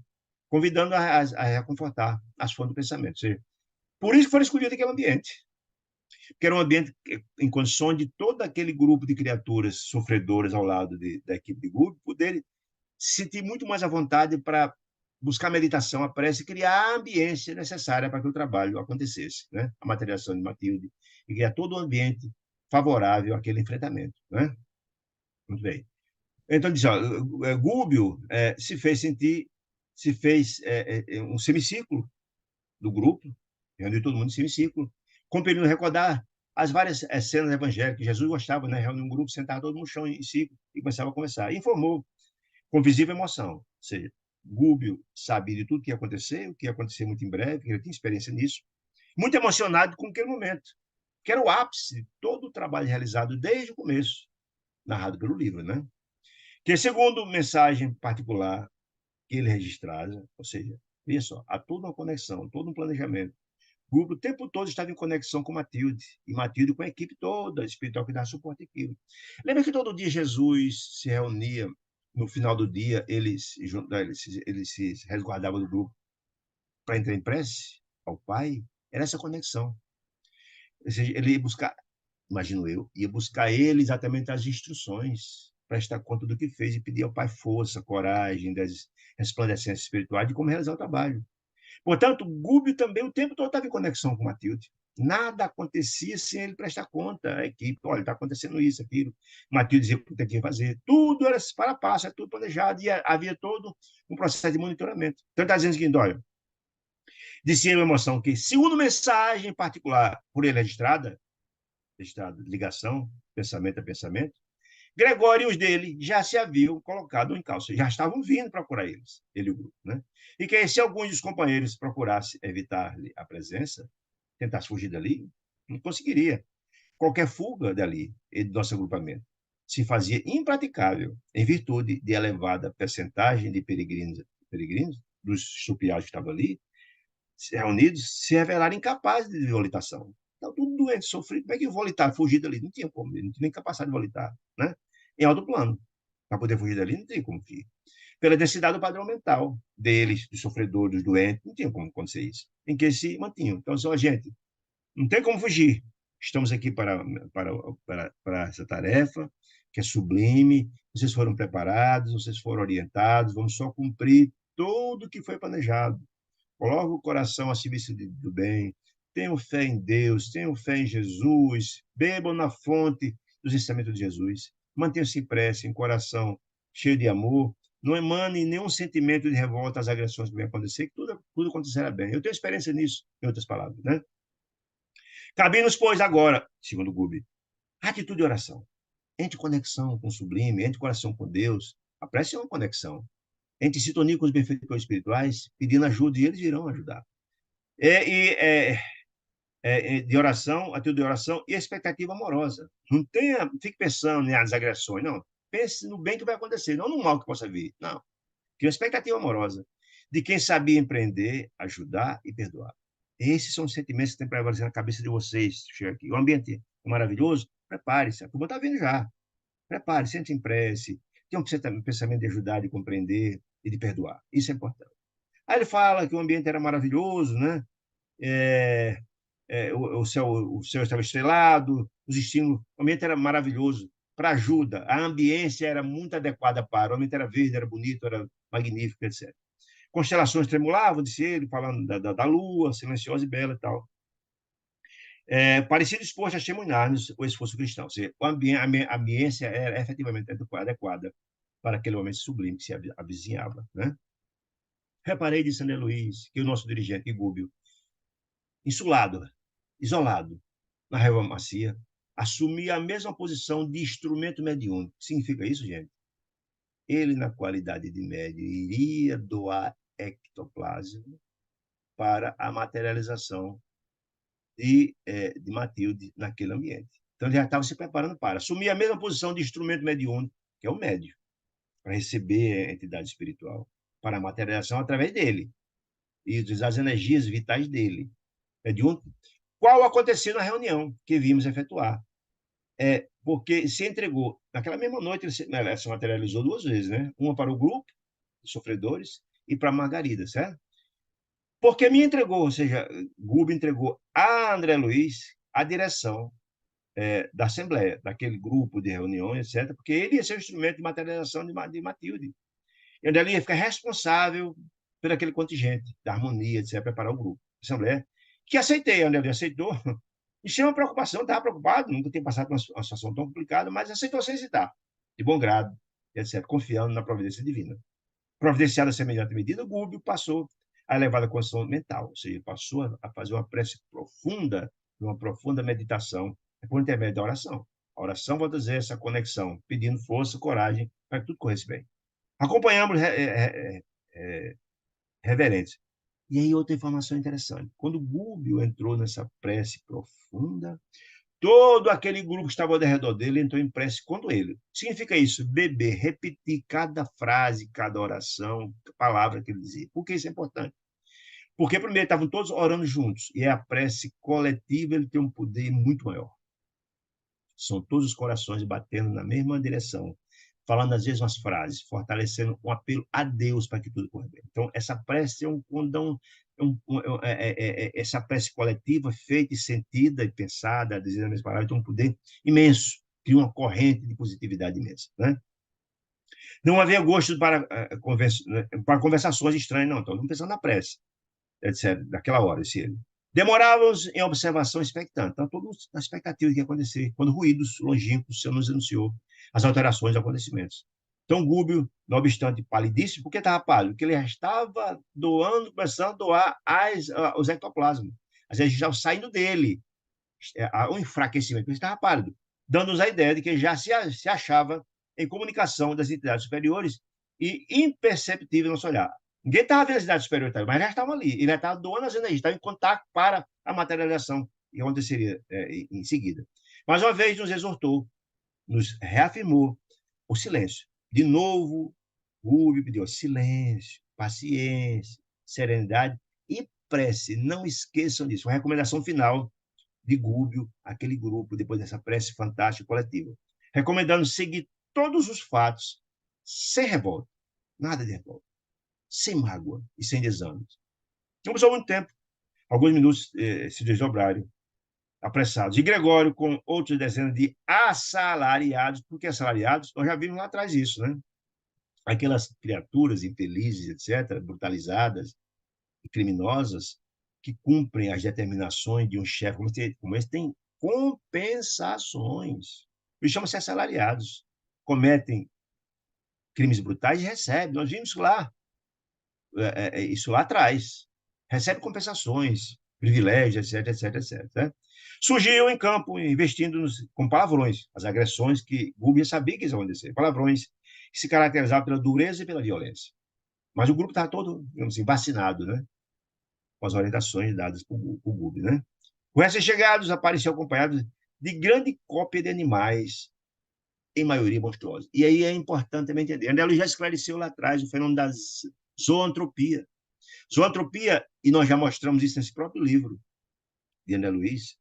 Convidando a reconfortar as fontes do pensamento. Por isso que foi escolhido aquele ambiente, que era um ambiente em condições de todo aquele grupo de criaturas sofredoras ao lado da equipe de grupo poderem se sentir muito mais à vontade para buscar meditação, a prece, e criar a ambiência necessária para que o trabalho acontecesse, né? A materialização de Matilde, e criar todo o ambiente favorável àquele enfrentamento, né? Muito bem. Então, diz, ó, Gúbio se fez um semicírculo do grupo, reuniu todo mundo em semicírculo, compelindo a recordar as várias cenas evangélicas. Jesus gostava, né? Reuniu um grupo, sentava todo mundo no chão em círculo e começava a conversar. E informou com visível emoção. Ou seja, Gúbio sabia de tudo que ia acontecer, o que ia acontecer muito em breve, ele tinha experiência nisso, muito emocionado com aquele momento, que era o ápice de todo o trabalho realizado desde o começo, narrado pelo livro, né? Que, segundo mensagem particular que ele registrava, ou seja, veja só, há toda uma conexão, todo um planejamento. O grupo o tempo todo estava em conexão com Matilde, e Matilde com a equipe toda espiritual que dava suporte àquilo. Lembra que todo dia Jesus se reunia, no final do dia, ele se resguardava do grupo para entrar em prece ao Pai? Era essa conexão. Ou seja, ele ia buscar, imagino eu, ia buscar ele exatamente as instruções, prestar conta do que fez e pedir ao Pai força, coragem, das resplandecências espirituais de como realizar o trabalho. Portanto, Gúbio também o tempo todo estava em conexão com Matilde. Nada acontecia sem ele prestar conta à equipe. Olha, está acontecendo isso, aquilo. Matilde dizia o que tem que fazer. Tudo era para passo, era tudo planejado e havia todo um processo de monitoramento. Então, está dizendo o seguinte, olha, dizia a emoção que, segundo mensagem particular por ele registrada, ligação, pensamento a pensamento, Gregório e os dele já se haviam colocado em calça, já estavam vindo procurar eles, ele e o grupo, né? E que se alguns dos companheiros procurasse evitar-lhe a presença, tentasse fugir dali, não conseguiria. Qualquer fuga dali, do nosso agrupamento, se fazia impraticável em virtude de elevada percentagem de peregrinos dos estupiados que estavam ali, reunidos, se revelaram incapazes de volitação. Então, tudo doente, sofrido, como é que eu volitar, fugir dali? Não tinha como, não tinha nem capacidade de volitar, né? Em alto plano. Para poder fugir dali, não tem como fugir. Pela densidade do padrão mental deles, dos sofredores, dos doentes, não tinha como acontecer isso. Em que se mantinham. Então, só a gente, Não tem como fugir. Estamos aqui para essa tarefa, que é sublime. Vocês foram preparados, vocês foram orientados, vamos só cumprir tudo o que foi planejado. Coloque o coração a serviço do bem. Tenham fé em Deus, tenham fé em Jesus, bebam na fonte dos ensinamentos de Jesus. Mantenham-se em prece, em coração cheio de amor. Não emane nenhum sentimento de revolta às agressões que vão acontecer, que tudo acontecerá bem. Eu tenho experiência nisso, em outras palavras, né? Cabe-nos, pois, agora, segundo Gubi, atitude de oração. Entre conexão com o sublime, entre coração com Deus. A prece é uma conexão. Entre sintonia com os benfeitores espirituais, pedindo ajuda, e eles irão ajudar. De oração, atitude de oração e expectativa amorosa. Não fique pensando nas agressões, não. Pense no bem que vai acontecer, não no mal que possa vir. Não. Crie uma expectativa amorosa de quem sabia empreender, ajudar e perdoar. Esses são os sentimentos que tem para prevalecer na cabeça de vocês. Chega aqui. O ambiente é maravilhoso, prepare-se. A turma está vindo já. Prepare-se, entre em prece. Tenha um pensamento de ajudar, de compreender e de perdoar. Isso é importante. Aí ele fala que o ambiente era maravilhoso, né? É, o céu estava estrelado, os estímulos, o ambiente era maravilhoso para ajuda, a ambiência era muito adequada para, o ambiente era verde, era bonito, era magnífico, etc. Constelações tremulavam, disse ele, falando da lua, silenciosa e bela e tal. Parecia disposto a testemunhar o esforço cristão. Ou seja, a ambiência era efetivamente adequada para aquele momento sublime que se avizinhava. Né? Reparei, disse André Luiz, que o nosso dirigente, Gúbio, insulado, isolado, na relva macia, assumia a mesma posição de instrumento mediúnico. Significa isso, gente? Ele, na qualidade de médium, iria doar ectoplasma para a materialização de Matilde naquele ambiente. Então, ele já estava se preparando para assumir a mesma posição de instrumento mediúnico, que é o médium, para receber a entidade espiritual, para a materialização através dele, e utilizar as energias vitais dele. Mediúnico, qual aconteceu na reunião que vimos efetuar. Porque se entregou, naquela mesma noite, ela se materializou duas vezes, né? Uma para o grupo de sofredores e para a Margarida, certo? Porque me entregou, ou seja, Gubi entregou a André Luiz a direção da Assembleia, daquele grupo de reuniões, etc., porque ele ia ser o instrumento de materialização de Matilde. E André Luiz ia ficar responsável por aquele contingente, da harmonia, etc., preparar o grupo. Assembleia, que aceitei, André Luiz aceitou. Isso é uma preocupação, estava preocupado, nunca tinha passado por uma situação tão complicada, mas aceitou sem hesitar, de bom grado, etc., confiando na providência divina. Providenciada a semelhante medida, Gúbio passou a elevada condição mental, ou seja, passou a fazer uma prece profunda, uma profunda meditação, por intermédio da oração. A oração, vou dizer, essa conexão, pedindo força, coragem, para que tudo corresse bem. Acompanhamos reverentes. E aí, outra informação interessante. Quando Gúbio entrou nessa prece profunda, todo aquele grupo que estava ao redor dele entrou em prece quando ele. Significa isso, beber, repetir cada frase, cada oração, palavra que ele dizia. Por que isso é importante? Porque, primeiro, estavam todos orando juntos, e a prece coletiva ele tem um poder muito maior. São todos os corações batendo na mesma direção, falando as mesmas frases, fortalecendo um apelo a Deus para que tudo corra bem. Então, essa prece é um condão, essa prece coletiva, feita e sentida e pensada, dizendo as mesmas palavras, tem um poder imenso, cria uma corrente de positividade imensa. Né? Não havia gosto para conversações estranhas, não. Então, não pensando na prece, etc., daquela hora, esse ele. Demorávamos em observação expectante. Então, todos na expectativa do que ia acontecer, quando ruídos longínquos o Senhor nos anunciou as alterações e acontecimentos. Então, Gúbio, não obstante palidíssimo, por que estava pálido? Porque ele já estava começando a doar os ectoplasmas. Às vezes, já saindo dele, o enfraquecimento, ele estava pálido, dando-nos a ideia de que ele já se achava em comunicação das entidades superiores e imperceptível no nosso olhar. Ninguém estava vendo as entidades superiores, mas já estavam ali. Ele já estava doando as energias, estava em contato para a materialização que aconteceria em seguida. Mais uma vez, nos exortou, nos reafirmou o silêncio. De novo, Rubio pediu silêncio, paciência, serenidade e prece. Não esqueçam disso. Uma recomendação final de Gúbio, aquele grupo, depois dessa prece fantástica coletiva. Recomendando seguir todos os fatos sem revolta, nada de revolta, sem mágoa e sem desânimo. Não passou muito tempo, alguns minutos se desdobraram apressados. E Gregório, com outras dezenas de assalariados, porque assalariados, nós já vimos lá atrás isso, né? Aquelas criaturas infelizes, etc., brutalizadas e criminosas, que cumprem as determinações de um chefe como esse, tem compensações. Eles chamam-se assalariados. Cometem crimes brutais e recebem. Nós vimos isso lá atrás. Recebe compensações, privilégios, etc, etc, etc. Né? Surgiu em campo, investindo com palavrões, as agressões que Gubia sabia que iam acontecer. Palavrões que se caracterizavam pela dureza e pela violência. Mas o grupo estava todo, digamos assim, vacinado, né? Com as orientações dadas por Gubia, né? Com esses chegados, apareceu acompanhado de grande cópia de animais, em maioria monstruosa. E aí é importante também entender. André Luiz já esclareceu lá atrás o fenômeno da zoantropia. Zoantropia, e nós já mostramos isso nesse próprio livro de André Luiz,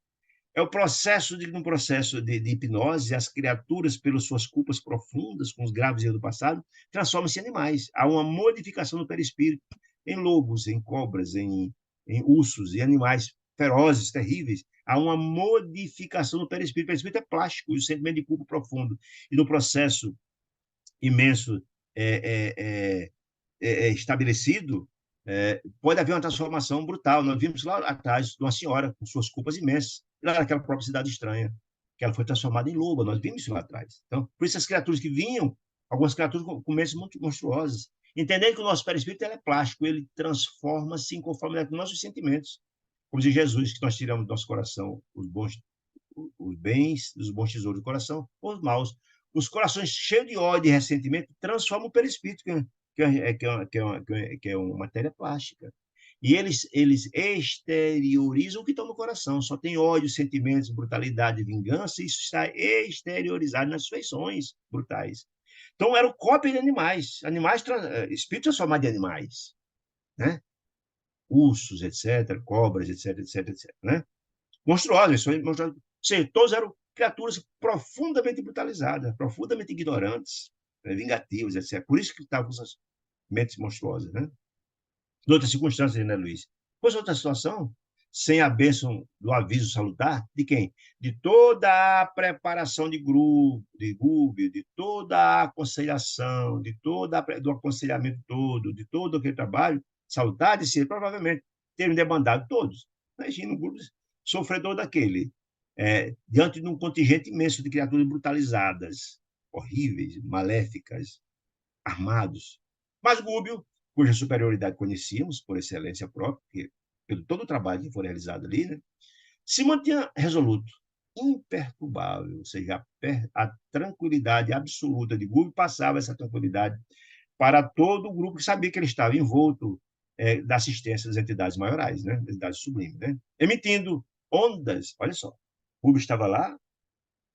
é o processo um processo de hipnose, as criaturas, pelas suas culpas profundas, com os graves erros do passado, transformam-se em animais. Há uma modificação do perispírito em lobos, em cobras, em ursos e animais ferozes, terríveis. Há uma modificação do perispírito. O perispírito é plástico, e o sentimento de culpa profundo. E no processo imenso é, é, estabelecido, pode haver uma transformação brutal. Nós vimos lá atrás de uma senhora com suas culpas imensas, lá naquela própria cidade estranha, que ela foi transformada em loba. Nós vimos isso lá atrás. Então, por isso as criaturas que vinham, algumas criaturas com mentes muito monstruosas, entendendo que o nosso perispírito é plástico, ele transforma-se em conformidade com nossos sentimentos. Como diz Jesus, que nós tiramos do nosso coração os bens, os bons tesouros do coração, os maus. Os corações cheios de ódio e ressentimento transformam o perispírito, que é uma matéria plástica. E eles exteriorizam o que está no coração. Só tem ódio, sentimentos, brutalidade, vingança, e isso está exteriorizado nas feições brutais. Então, eram cópias de animais. Espíritos transformados de animais. Né? Ursos, etc., cobras, etc., etc., etc., né? Monstruosas, monstruosas. Ou seja, todos eram criaturas profundamente brutalizadas, profundamente ignorantes, vingativas, etc. Por isso que estavam com essas mentes monstruosas, né? Em outras circunstâncias, né, Luiz? Pois outra situação, sem a bênção do aviso salutar, de quem? De toda a preparação de grupo, de Gúbio, de toda a aconselhação, do aconselhamento todo, de todo aquele trabalho salutar, de ser provavelmente teriam demandado todos. Imagina um grupo sofredor daquele, diante de um contingente imenso de criaturas brutalizadas, horríveis, maléficas, armados. Mas Gúbio, cuja superioridade conhecíamos por excelência própria, pelo todo o trabalho que foi realizado ali, né, se mantinha resoluto, imperturbável, ou seja, a tranquilidade absoluta de Gúbio passava essa tranquilidade para todo o grupo que sabia que ele estava envolto da assistência das entidades maiorais, né, das entidades sublimes, né, emitindo ondas, olha só, Gúbio estava lá,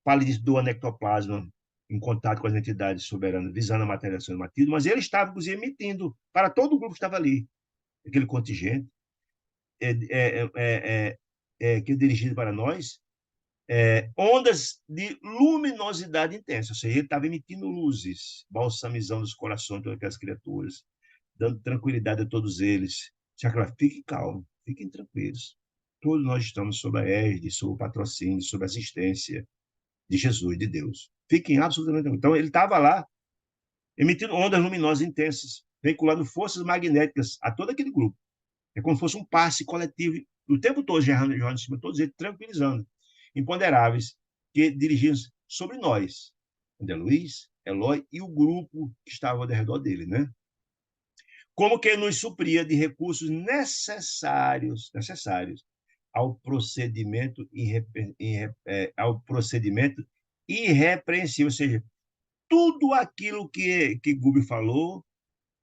palidez do anectoplasma em contato com as entidades soberanas, visando a materialização do Matilde, mas ele estava, inclusive, emitindo para todo o grupo que estava ali, aquele contingente, que é dirigido para nós, ondas de luminosidade intensa, ou seja, ele estava emitindo luzes, balsamizando os corações de todas aquelas criaturas, dando tranquilidade a todos eles. Fiquem calmos, fiquem tranquilos. Todos nós estamos sob a égide, sob o patrocínio, sob a assistência de Jesus, de Deus. Fiquem absolutamente tranquilos. Então, ele estava lá, emitindo ondas luminosas intensas, veiculando forças magnéticas a todo aquele grupo. É como se fosse um passe coletivo, o tempo todo, gerando em cima, todos eles tranquilizando, imponderáveis, que dirigiam sobre nós, André Luiz, Eloy e o grupo que estava ao redor dele, né? Como que nos supria de recursos necessários ao procedimento, ao procedimento irrepreensível, ou seja, tudo aquilo que Gubi falou,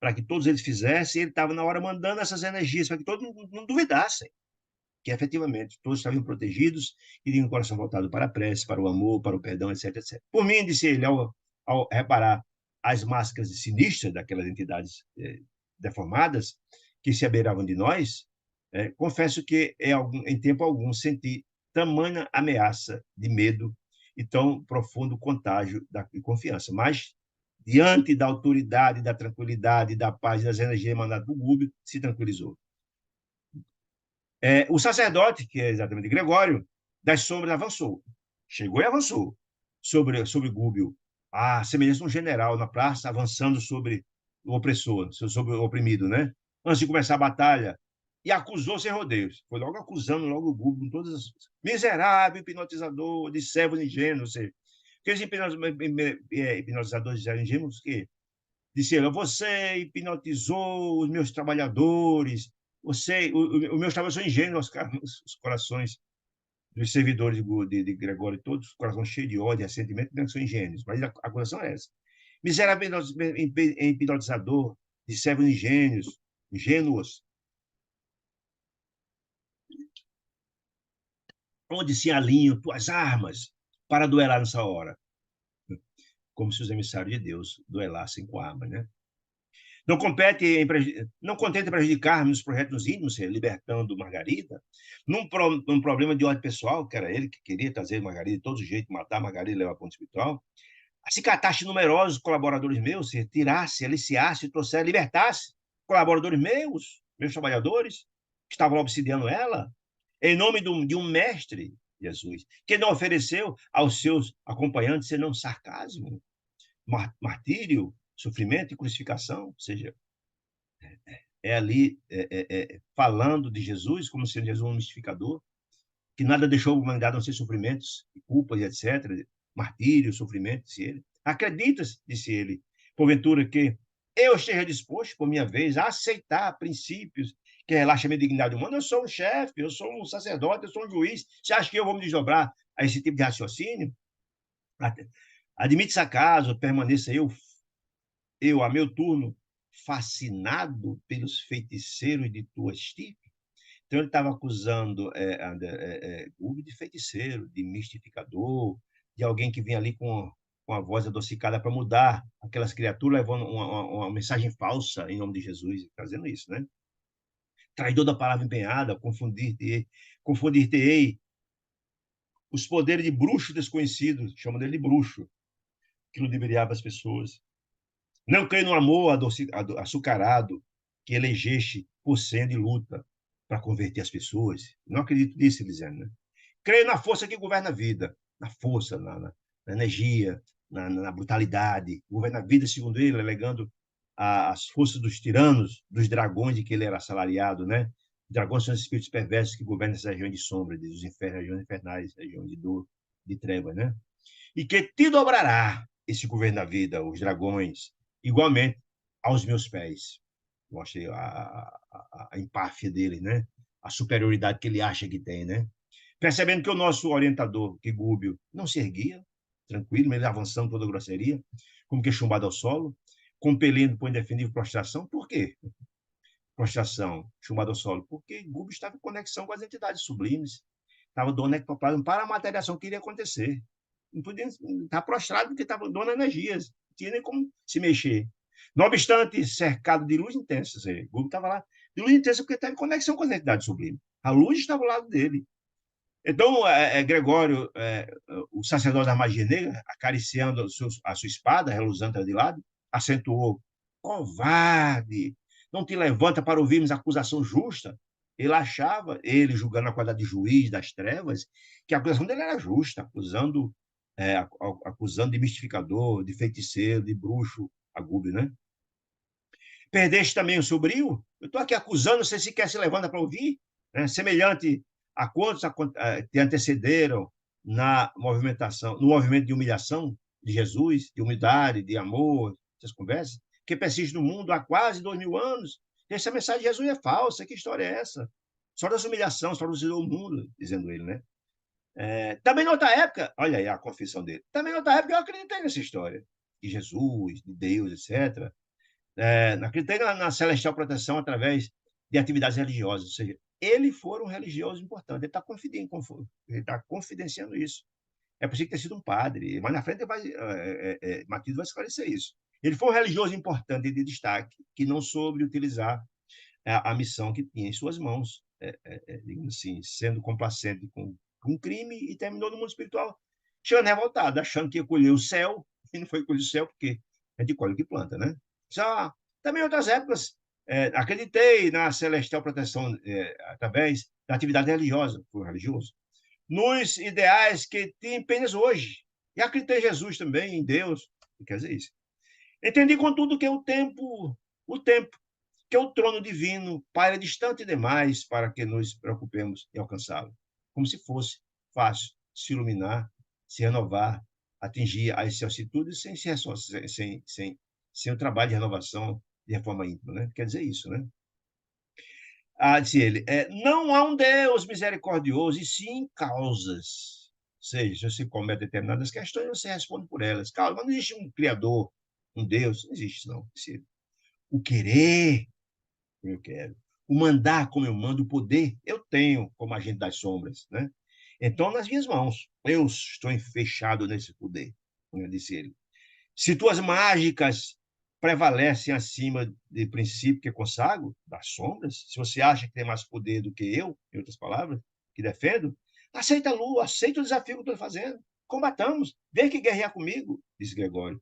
para que todos eles fizessem, ele estava na hora mandando essas energias para que todos não duvidassem que efetivamente todos estavam protegidos e tinham o coração voltado para a prece, para o amor, para o perdão, etc, etc. Por mim, disse ele, ao reparar as máscaras sinistras daquelas entidades deformadas que se abeiravam de nós, confesso que em tempo algum senti tamanha ameaça de medo e tão profundo contágio de confiança. Mas, diante da autoridade, da tranquilidade, da paz e das energias emanadas por Gúbio, se tranquilizou. O sacerdote, que é exatamente Gregório, das sombras avançou. Chegou e avançou sobre Gúbio, a semelhança de um general na praça avançando sobre o opressor, sobre o oprimido, né? Antes de começar a batalha, e acusou sem rodeios. Foi logo acusando logo o Gúbio, com todas as... Miserável, hipnotizador, de servos ingênuos, ou seja, aqueles hipnotizadores ingênuos que disseram, você hipnotizou os meus trabalhadores, os meus trabalhadores são ingênuos, os corações dos servidores de Gregório, todos os corações cheios de ódio e ressentimento, não são ingênuos, mas a acusação é essa. Miserável hipnotizador de servos ingênuos, onde se alinham tuas armas para duelar nessa hora? Como se os emissários de Deus duelassem com armas, né? Não contente em prejudicar-me os projetos íntimos, libertando Margarida, num problema de ódio pessoal, que era ele que queria trazer Margarida de todo jeito, matar Margarida e levar para o espiritual, se cataste numerosos colaboradores meus, se tirasse, aliciasse, trouxesse, libertasse colaboradores meus trabalhadores, que estavam obsidiando ela, em nome de um mestre, Jesus, que não ofereceu aos seus acompanhantes senão sarcasmo, martírio, sofrimento e crucificação, ou seja, ali falando de Jesus como sendo Jesus um mistificador, que nada deixou a humanidade a não ser sofrimentos, culpas, etc., martírio, sofrimento, disse ele. Acreditas, disse ele, porventura que eu esteja disposto, por minha vez, a aceitar princípios que relaxam a minha dignidade humana? Eu sou um chefe, eu sou um sacerdote, eu sou um juiz. Você acha que eu vou me desdobrar a esse tipo de raciocínio? Admite-se acaso, permaneça eu, a meu turno, fascinado pelos feiticeiros de tua estirpe? Então, ele estava acusando Gúbio de feiticeiro, de mistificador, de alguém que vinha ali com a voz adocicada para mudar aquelas criaturas, levando uma mensagem falsa em nome de Jesus, fazendo isso, né? Traidor da palavra empenhada, confundir-te-ei os poderes de bruxo desconhecido, chamam dele de bruxo, que ludibriava as pessoas. Não creio no amor açucarado que elegeste por sendo e luta para converter as pessoas. Não acredito nisso, Elisane, né? Creio na força que governa a vida, na força, na energia, na brutalidade. Governa a vida, segundo ele, alegando as forças dos tiranos, dos dragões de que ele era assalariado, né? Dragões são os espíritos perversos que governam essa região de sombra, dos infernos, regiões infernais, região de dor, de treva, né? E que te dobrará esse governo da vida, os dragões, igualmente aos meus pés. Mostrei a empáfia dele, né? A superioridade que ele acha que tem, né? Percebendo que o nosso orientador, que Gúbio, não se erguia, tranquilo, mas ele avançando toda a grosseria, como que chumbado ao solo, compelindo por indefinido prostração. Por quê? Prostração, chumbado ao solo? Porque Gúbio estava em conexão com as entidades sublimes, estava doando ectoplasma para a materialização que iria acontecer. Não podia estar prostrado porque estava doando energias, não tinha nem como se mexer. Não obstante, cercado de luz intensa, Gúbio estava lá de luz intensa porque estava em conexão com as entidades sublimes. A luz estava ao lado dele. Então, Gregório, o sacerdote da magia negra, acariciando a sua espada, reluzando de lado, acentuou: covarde, não te levanta para ouvirmos a acusação justa. Ele achava, ele julgando a qualidade de juiz das trevas, que a acusação dele era justa, acusando de mistificador, de feiticeiro, de bruxo, a Gúbio, né? Perdeste também o seu brilho? Eu estou aqui acusando, você sequer se levanta para ouvir, né? Semelhante a quantos te antecederam na movimentação, no movimento de humilhação de Jesus, de humildade, de amor, essas conversas, que persiste no mundo há quase 2000 anos. Essa mensagem de Jesus é falsa, que história é essa? Só das humilhações, só nos o mundo, dizendo ele, né? Também noutra época, olha aí a confissão dele, também noutra época eu acreditei nessa história, de Jesus, de Deus, etc. Acreditei na celestial proteção através de atividades religiosas, ou seja, ele for um religioso importante, ele está confidenciando isso. É possível ter sido um padre, mas na frente Matilde vai esclarecer isso. Ele foi um religioso importante de destaque, que não soube utilizar a missão que tinha em suas mãos, digamos assim, sendo complacente com um crime e terminou no mundo espiritual, chegando revoltado, achando que ia colher o céu, e não foi colher o céu, porque a gente colhe o que planta, né? Já, também em outras épocas, acreditei na celestial proteção através da atividade religiosa, fui religioso, nos ideais que te empenhas hoje. E acreditei em Jesus também, em Deus. Quer dizer isso. Entendi, contudo, que o tempo, que o trono divino paira distante demais para que nos preocupemos em alcançá-lo. Como se fosse fácil se iluminar, se renovar, atingir a excelsitude sem o trabalho de renovação, de reforma íntima, né? Quer dizer isso, né? Disse ele, não há um Deus misericordioso, e sim causas. Ou seja, se você comete determinadas questões, você responde por elas. Calma, mas não existe um Criador, um Deus, não existe, não. O querer, como eu quero. O mandar, como eu mando. O poder, eu tenho, como agente das sombras, né? Então, nas minhas mãos, eu estou fechado nesse poder, como disse ele. Se tuas mágicas prevalecem acima do princípio que consagro, das sombras, se você acha que tem mais poder do que eu, em outras palavras, que defendo, aceita a lua, aceita o desafio que eu estou fazendo. Combatamos, vem que guerrear comigo, disse Gregório.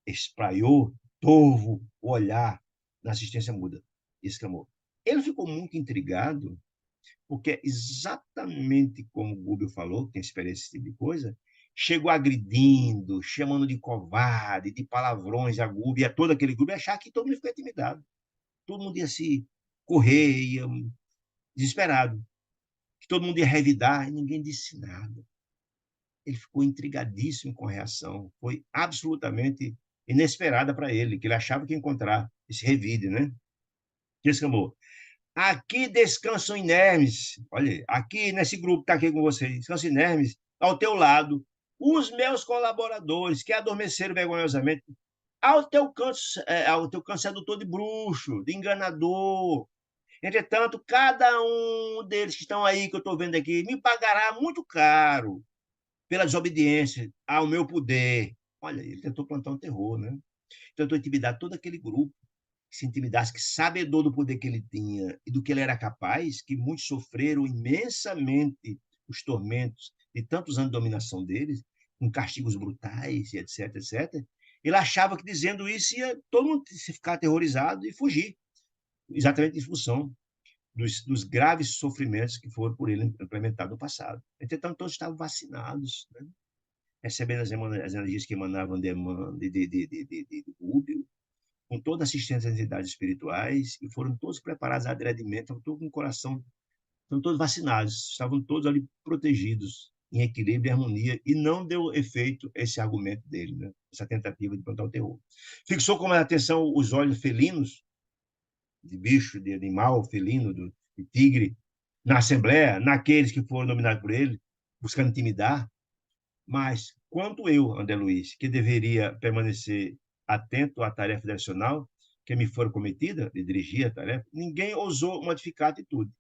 Espraiou, torvo, o olhar na assistência muda, exclamou. Ele ficou muito intrigado, porque é exatamente como o Google falou, quem espera esse tipo de coisa, chegou agredindo, chamando de covarde, de palavrões a Google, e a todo aquele grupo, e achar que todo mundo ficou intimidado. Todo mundo ia se correr, ia desesperado, que todo mundo ia revidar, e ninguém disse nada. Ele ficou intrigadíssimo com a reação. Foi absolutamente inesperada para ele, que ele achava que ia encontrar esse revide, né? Que exclamou: aqui descansam inermes. Olha aí, aqui nesse grupo que está aqui com vocês, descansam inermes, ao teu lado, os meus colaboradores que adormeceram vergonhosamente, ao teu canto sedutor de bruxo, de enganador. Entretanto, cada um deles que estão aí, que eu estou vendo aqui, me pagará muito caro pela desobediência ao meu poder. Olha, ele tentou plantar um terror, né? Tentou intimidar todo aquele grupo, que se intimidasse, que sabedor do poder que ele tinha e do que ele era capaz, que muitos sofreram imensamente os tormentos de tantos anos de dominação deles, com castigos brutais, e etc, etc. Ele achava que dizendo isso ia todo mundo ficar aterrorizado e fugir, exatamente em função dos graves sofrimentos que foram por ele implementados no passado. Entretanto, todos estavam vacinados, né? Recebendo as energias que emanavam de Rubio, com toda a assistência às entidades espirituais, e foram todos preparados adredemente, estavam todos com o coração, estão todos vacinados, estavam todos ali protegidos, em equilíbrio e harmonia, e não deu efeito esse argumento dele, né? Essa tentativa de plantar o terror. Fixou com a atenção os olhos felinos, de bicho, de animal felino, de tigre, na Assembleia, naqueles que foram nominados por ele, buscando intimidar. Mas, quanto eu, André Luiz, que deveria permanecer atento à tarefa direcional que me for cometida, de dirigir a tarefa, ninguém ousou modificar a atitude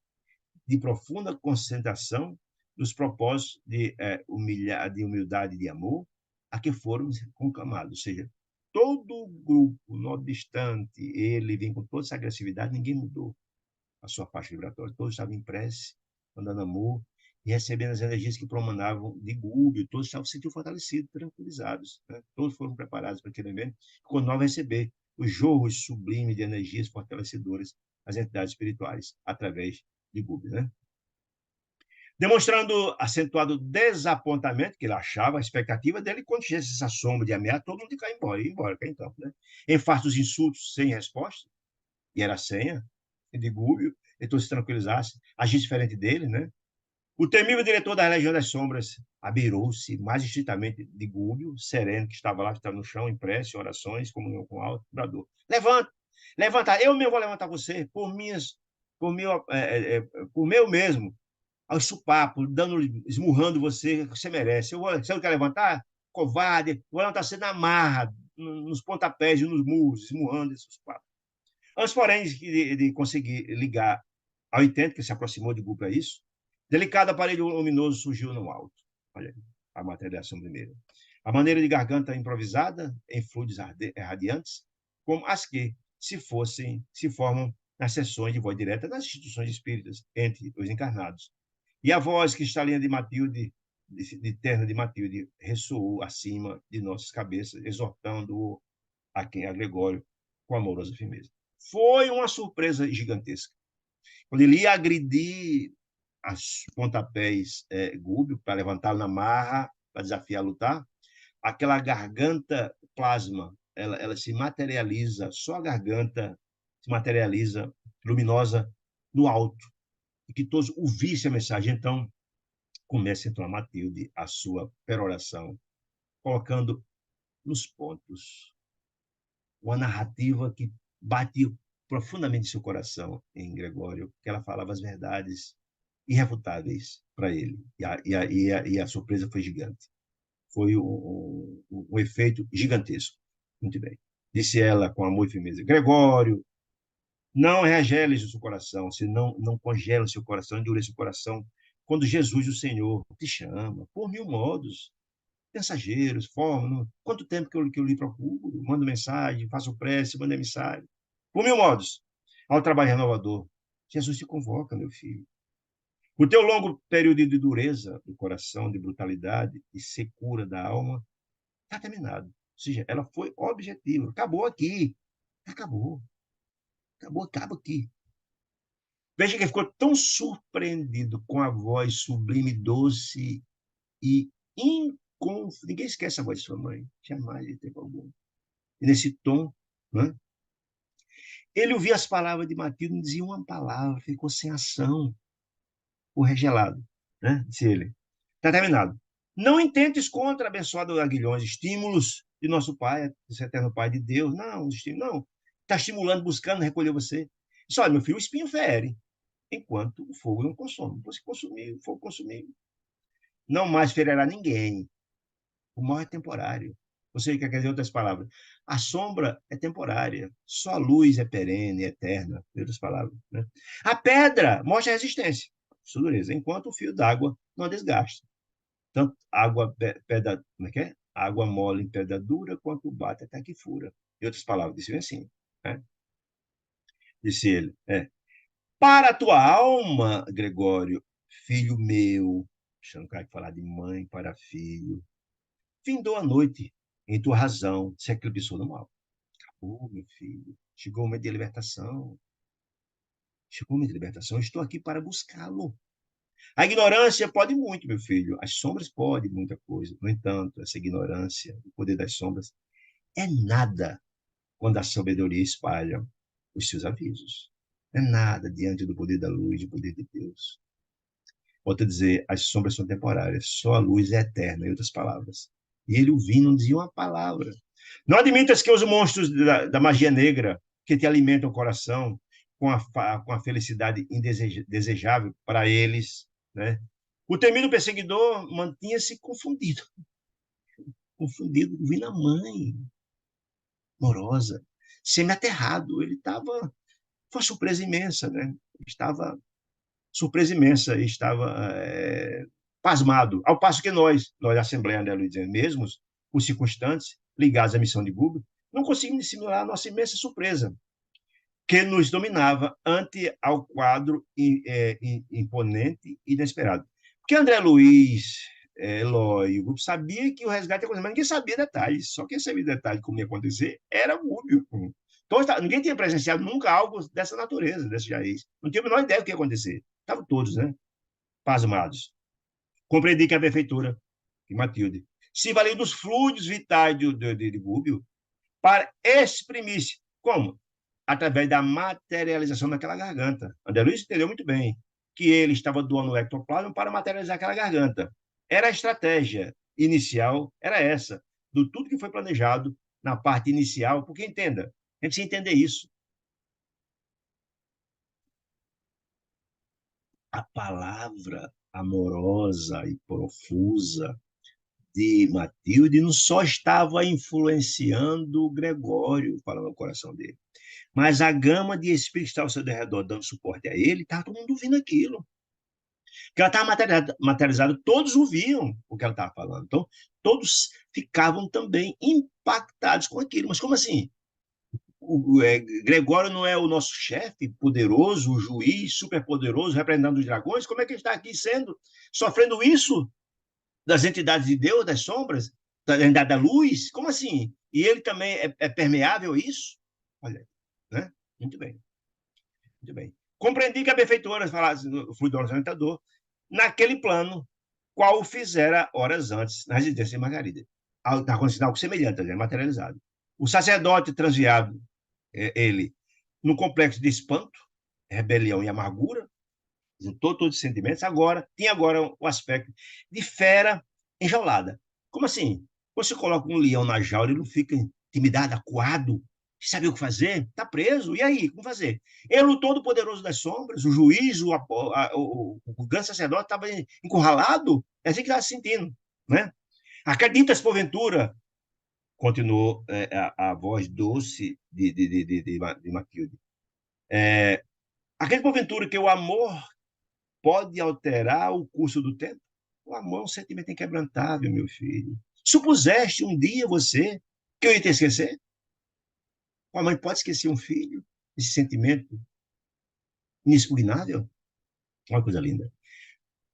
de profunda concentração dos propósitos de humildade e de amor a que foram conclamados. Ou seja, todo o grupo, não obstante ele vir com toda essa agressividade, ninguém mudou a sua faixa vibratória. Todos estavam em prece, andando amor, e recebendo as energias que promanavam de Gúbio. Todos estavam se sentindo fortalecidos, tranquilizados. Né? Todos foram preparados para aquele evento, quando nós receber os jorros sublimes de energias fortalecedoras das entidades espirituais, através de Gúbio. Né? Demonstrando acentuado desapontamento, que ele achava, a expectativa dele, quando tivesse essa sombra de ameaça, todo mundo ia cair embora, ia embora, cá então. Né? Em face dos insultos sem resposta, e era a senha de Gúbio, então se tranquilizasse, agisse diferente dele, né? O temível diretor da Legião das Sombras abirou-se mais estritamente de Gúbio, sereno, que estava lá, que estava no chão, em prece, orações, comunhão com o alto, brador. Levanta, levanta, eu mesmo vou levantar você, por meu mesmo, aos supapos, esmurrando você, que você merece. Você não quer levantar? Covarde, vou levantar você na marra, nos pontapés e nos murros, esmurrando esses supapos. Antes, porém, de conseguir ligar ao intento, que se aproximou de Gu para isso, delicado aparelho luminoso surgiu no alto. Olha aí, a materialização primeira. A maneira de garganta improvisada, em fluidos radiantes, como as que se formam nas sessões de voz direta das instituições espíritas entre os encarnados. E a voz cristalina de Matilde, de terno de Matilde, ressoou acima de nossas cabeças, exortando a Gregório com amorosa firmeza. Foi uma surpresa gigantesca. Quando ele ia agredir as pontapés Gúbio para levantá-lo na marra, para desafiar a lutar. Aquela garganta plasma, ela se materializa, só a garganta se materializa luminosa no alto, e que todos ouvissem a mensagem. Então, começa então a Matilde a sua peroração, colocando nos pontos uma narrativa que bate profundamente em seu coração, em Gregório, que ela falava as verdades irrefutáveis para ele, e a surpresa foi gigante. Foi um efeito gigantesco. Muito bem. Disse ela com amor e firmeza: Gregório, não regeles o seu coração, se não congela o seu coração, endurece o coração, quando Jesus, o Senhor, te chama, por mil modos, mensageiros, forma, quanto tempo que eu lhe procuro, mando mensagem, faço prece, mando mensagem, por mil modos, ao trabalho renovador. Jesus te convoca, meu filho. O teu longo período de dureza do coração, de brutalidade e secura da alma, está terminado. Ou seja, ela foi objetiva. Acabou aqui. Acabou. Acaba aqui. Veja que ele ficou tão surpreendido com a voz sublime, doce e inconfundível. Ninguém esquece a voz de sua mãe. Jamais de tempo algum. E nesse tom, né? Ele ouvia as palavras de Matilde, não dizia uma palavra, ficou sem ação. O regelado, né? Disse ele. Está terminado. Não intentes contra, abençoado Aguilhões, estímulos de nosso Pai, esse eterno Pai de Deus. Não, não. Está estimulando, buscando recolher você. Disse, olha, meu filho, o espinho fere, enquanto o fogo não consome. Você consumir, o fogo consumir, não mais ferirá ninguém. O mal é temporário. Você quer dizer outras palavras? A sombra é temporária, só a luz é perene, eterna, em outras palavras. Né? A pedra mostra a resistência, sua dureza, enquanto o fio d'água não desgasta. Tanto água, pedra, como é que é? Água mole em pedra dura, quanto bate até que fura. Em outras palavras, disse assim, né? Disse ele, para a tua alma, Gregório, filho meu, deixando o cara falar de mãe para filho, findou a noite em tua razão, se eclipsou no mal. Acabou, meu filho, chegou o momento de libertação. Chegou o momento de libertação, estou aqui para buscá-lo. A ignorância pode muito, meu filho. As sombras podem muita coisa. No entanto, essa ignorância, o poder das sombras, é nada quando a sabedoria espalha os seus avisos. É nada diante do poder da luz, do poder de Deus. Volto a dizer, as sombras são temporárias, só a luz é eterna, em outras palavras. E ele ouvindo não dizia uma palavra. Não admitas que os monstros da magia negra que te alimentam o coração com a felicidade indesejável para eles, né? O temido perseguidor mantinha-se confundido, ouvindo a mãe, amorosa, semi-aterrado. Ele estava, foi uma surpresa imensa, né? Estava surpresa imensa, estava pasmado. Ao passo que nós da Assembleia André Luiz, mesmos os circunstantes ligados à missão de Google, não conseguimos dissimular a nossa imensa surpresa, que nos dominava ante ao quadro imponente e inesperado. Porque André Luiz, Eloy, o grupo sabia que o resgate ia acontecer, mas ninguém sabia detalhes. Só quem sabia detalhes como ia acontecer era o Rubio. Então, ninguém tinha presenciado nunca algo dessa natureza, desse raiz. Não tinha a menor ideia do que ia acontecer. Estavam todos, né? Pasmados. Compreendi que a prefeitura, que Matilde, se valeu dos fluidos vitais de Rubio para exprimir-se. Como? Através da materialização daquela garganta. André Luiz entendeu muito bem que ele estava doando o ectoplasma para materializar aquela garganta. Era a estratégia inicial, era essa, do tudo que foi planejado na parte inicial, porque entenda, a gente precisa entender isso. A palavra amorosa e profusa de Matilde não só estava influenciando Gregório, falando no coração dele, mas a gama de espíritos que estava ao seu redor dando suporte a ele, estava todo mundo ouvindo aquilo. Que ela estava materializada, todos ouviam o que ela estava falando. Então, todos ficavam também impactados com aquilo. Mas como assim? Gregório não é o nosso chefe poderoso, o juiz superpoderoso, representando os dragões? Como é que ele está aqui sofrendo isso das entidades de Deus, das sombras, da luz? Como assim? E ele também é permeável a isso? Olha, né? Muito bem. Muito bem. Compreendi que a benfeitora falasse no fluido orientador naquele plano, qual fizera horas antes na residência de Margarida. Está acontecendo algo semelhante, materializado. O sacerdote transviado, ele, no complexo de espanto, rebelião e amargura, juntou todos os sentimentos, tinha agora o aspecto de fera enjaulada. Como assim? Você coloca um leão na jaula, ele não fica intimidado, acuado, sabe o que fazer? Está preso, e aí, como fazer? Ele, o todo-poderoso das sombras, o juiz, o grande sacerdote estava encurralado, é assim que estava se sentindo, né? Acreditas, porventura, continuou a voz doce de Matilde, acredita, porventura, que o amor pode alterar o curso do tempo? O amor é um sentimento inquebrantável, meu filho. Supuseste um dia você que eu ia te esquecer? Uma mãe pode esquecer um filho? Esse sentimento inexpugnável? Uma coisa linda.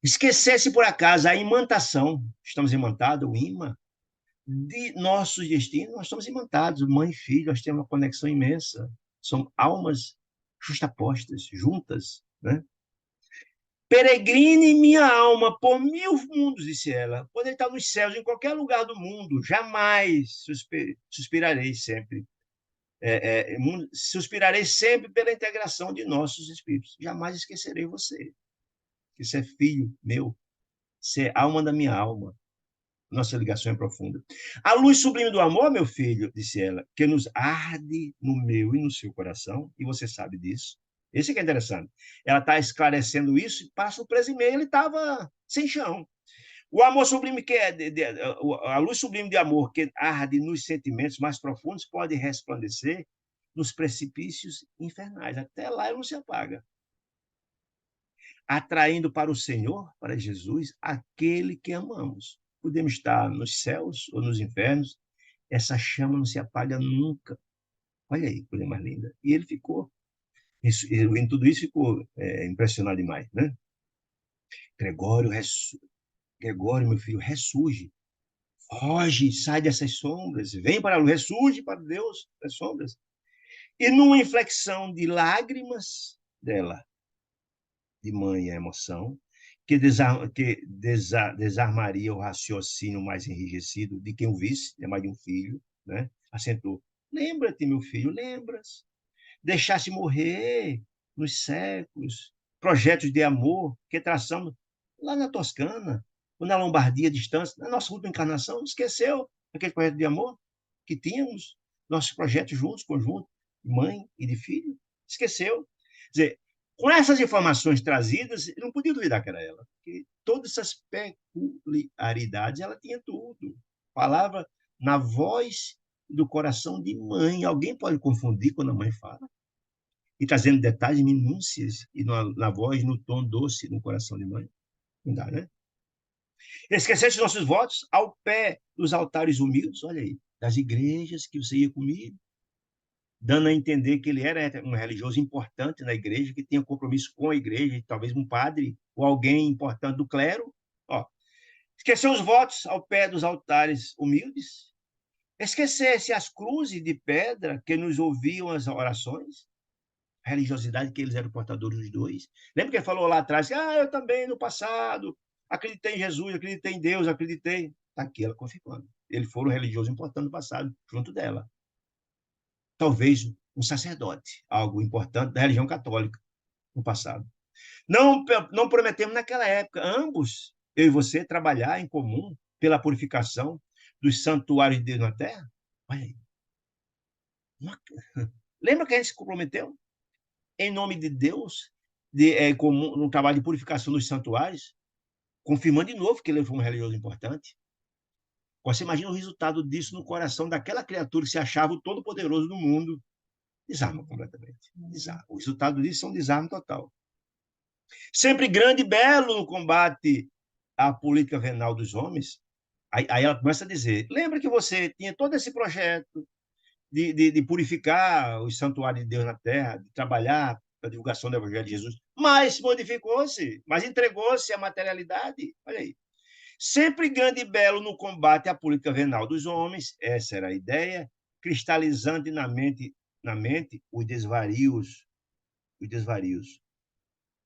Esquecesse por acaso a imantação, estamos imantados, o imã, de nossos destinos, nós estamos imantados, mãe e filho, nós temos uma conexão imensa. São almas justapostas, juntas, né? Peregrine minha alma por 1000 mundos, disse ela. Poder estar nos céus, em qualquer lugar do mundo, jamais suspirarei sempre. Suspirarei sempre pela integração de nossos espíritos. Jamais esquecerei você. Que você é filho meu, você é alma da minha alma. Nossa ligação é profunda. A luz sublime do amor, meu filho, disse ela, que nos arde no meu e no seu coração, e você sabe disso. Esse que é interessante. Ela está esclarecendo isso, e para a surpresa e meia, ele estava sem chão. O amor sublime que a luz sublime de amor que arde nos sentimentos mais profundos pode resplandecer nos precipícios infernais. Até lá ela não se apaga. Atraindo para o Senhor, para Jesus, aquele que amamos. Podemos estar nos céus ou nos infernos, essa chama não se apaga nunca. Olha aí, coisa mais linda. E ele ficou, em tudo isso, ficou impressionado demais, né? Gregório, Gregório, meu filho, ressurge. Foge, sai dessas sombras, vem para a luz, ressurge para Deus das sombras. E numa inflexão de lágrimas dela, de mãe a emoção, desarmaria o raciocínio mais enrijecido de quem o visse, é mais de um filho, né? Acentuou. Lembra-te, meu filho, lembras? Deixaste morrer nos séculos projetos de amor que traçamos lá na Toscana, ou na Lombardia distância, na nossa última encarnação, esqueceu aquele projeto de amor que tínhamos, nossos projetos juntos, conjunto, mãe e de filho? Esqueceu. Quer dizer, com essas informações trazidas, eu não podia duvidar que era ela, porque todas essas peculiaridades ela tinha tudo. Falava na voz do coração de mãe. Alguém pode confundir quando a mãe fala? E trazendo detalhes, minúcias, e na voz, no tom doce, no coração de mãe. Não dá, né? Esqueceste os nossos votos ao pé dos altares humildes, olha aí, das igrejas que você ia comigo, dando a entender que ele era um religioso importante na igreja, que tinha compromisso com a igreja, talvez um padre ou alguém importante do clero. Ó, esqueceu os votos ao pé dos altares humildes? Esquecesse as cruzes de pedra que nos ouviam as orações? A religiosidade que eles eram portadores dos dois. Lembra que ele falou lá atrás que eu também no passado acreditei em Jesus, acreditei em Deus, acreditei. Está aqui ela confirmando. Ele foi um religioso importante no passado, junto dela. Talvez um sacerdote, algo importante da religião católica no passado. Não prometemos naquela época, ambos, eu e você, trabalhar em comum pela purificação dos santuários de Deus na Terra? Olha aí. Lembra que a gente se comprometeu? Em nome de Deus, comum, no trabalho de purificação dos santuários, confirmando de novo que ele foi um religioso importante. Você imagina o resultado disso no coração daquela criatura que se achava o todo-poderoso do mundo. Desarma completamente. Desarma. O resultado disso é um desarme total. Sempre grande e belo no combate à política venal dos homens. Aí ela começa a dizer: lembra que você tinha todo esse projeto de purificar os santuários de Deus na terra, de trabalhar para a divulgação do Evangelho de Jesus, mas modificou-se, mas entregou-se à materialidade. Olha aí. Sempre grande e belo no combate à política venal dos homens, essa era a ideia, cristalizando na mente os desvarios,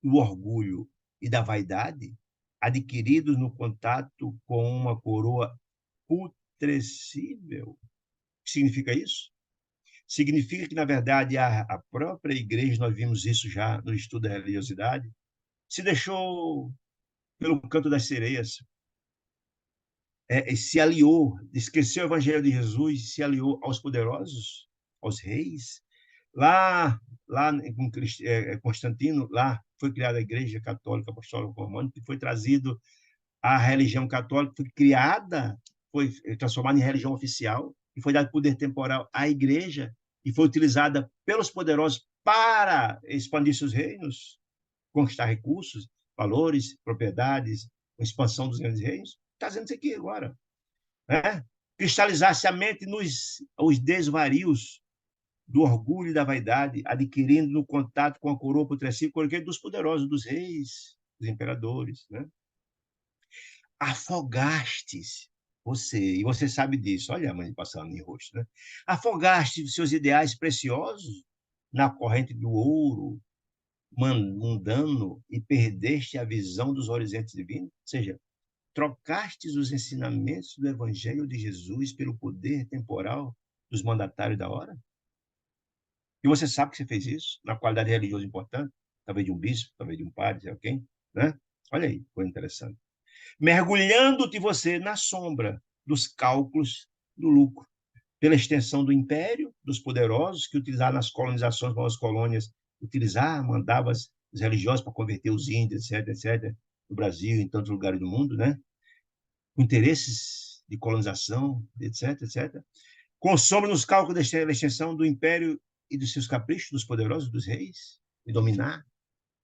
o orgulho e da vaidade, adquiridos no contato com uma coroa putrescível. O que significa isso? Significa que, na verdade, a própria igreja, nós vimos isso já no estudo da religiosidade, se deixou pelo canto das sereias, se aliou, esqueceu o evangelho de Jesus, se aliou aos poderosos, aos reis. Lá com Constantino, lá foi criada a Igreja Católica Apostólica Romana, que foi trazido a religião católica, foi criada, foi transformada em religião oficial, e foi dado poder temporal à Igreja, e foi utilizada pelos poderosos para expandir seus reinos, conquistar recursos, valores, propriedades, a expansão dos grandes reinos. Está dizendo isso aqui agora. Né? Cristalizar-se a mente nos os desvarios do orgulho e da vaidade, adquirindo no contato com a coroa putrescível dos poderosos, dos reis, dos imperadores. Né? Afogastes você, e você sabe disso, olha a mãe passando em rosto, né? Afogaste seus ideais preciosos na corrente do ouro mundano e perdeste a visão dos horizontes divinos, ou seja, trocastes os ensinamentos do Evangelho de Jesus pelo poder temporal dos mandatários da hora? E você sabe que você fez isso na qualidade religiosa importante, talvez de um bispo, talvez de um padre, sei lá quem, né? Olha aí, foi interessante. Mergulhando-te você na sombra dos cálculos do lucro, pela extensão do império, dos poderosos que utilizaram nas colonizações, as colônias, mandavam os religiosos para converter os índios, etc., etc., no Brasil, em tantos lugares do mundo, né? Com interesses de colonização, etc., etc. Consome nos cálculos da extensão do império e dos seus caprichos, dos poderosos, dos reis, de dominar,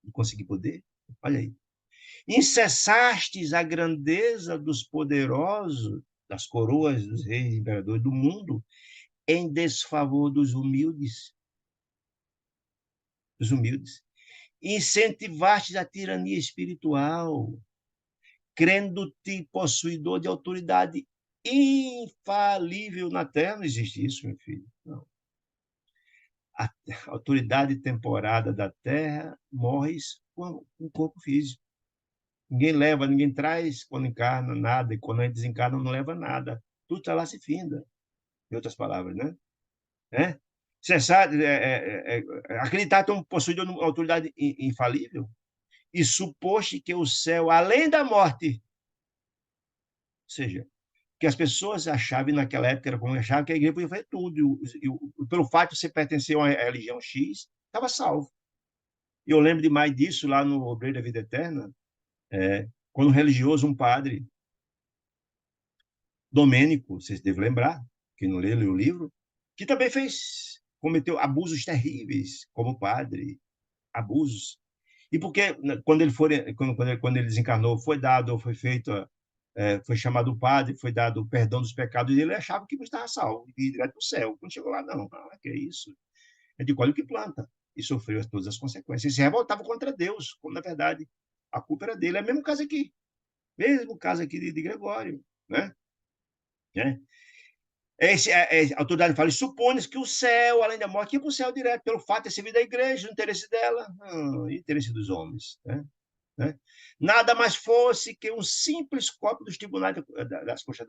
de conseguir poder. Olha aí. Incessastes a grandeza dos poderosos, das coroas dos reis e imperadores do mundo, em desfavor dos humildes. Dos humildes. Incentivastes a tirania espiritual, crendo-te possuidor de autoridade infalível na terra. Não existe isso, meu filho. Não. A autoridade temporada da terra morre com o corpo físico. Ninguém leva, ninguém traz quando encarna nada, e quando a gente desencarna não leva nada. Tudo está lá se finda, em outras palavras, né? É? Cessar, acreditar que um possuidor de uma autoridade infalível e suposto que o céu, além da morte, ou seja, que as pessoas achavam naquela época, era como achavam que a igreja podia fazer tudo, pelo fato de você pertencer a uma religião X, estava salvo. E eu lembro demais disso lá no Obreiro da Vida Eterna, quando um religioso, um padre, Domênico, vocês devem lembrar, quem não leu o livro, que também cometeu abusos terríveis como padre, abusos. E porque quando ele desencarnou, foi dado, foi feito, foi chamado o padre, foi dado o perdão dos pecados, e ele achava que estava salvo, e ir direto para o céu. Quando chegou lá, não, que é isso? Ele colhe o que planta, e sofreu todas as consequências. E se revoltava contra Deus, quando na verdade a culpa era dele. É o mesmo caso aqui de Gregório, né? A autoridade fala, supõe que o céu, além da morte, ia para o céu direto, pelo fato de servir da igreja, o interesse dela, o interesse dos homens. Né? Nada mais fosse que um simples cópia dos tribunais das coxas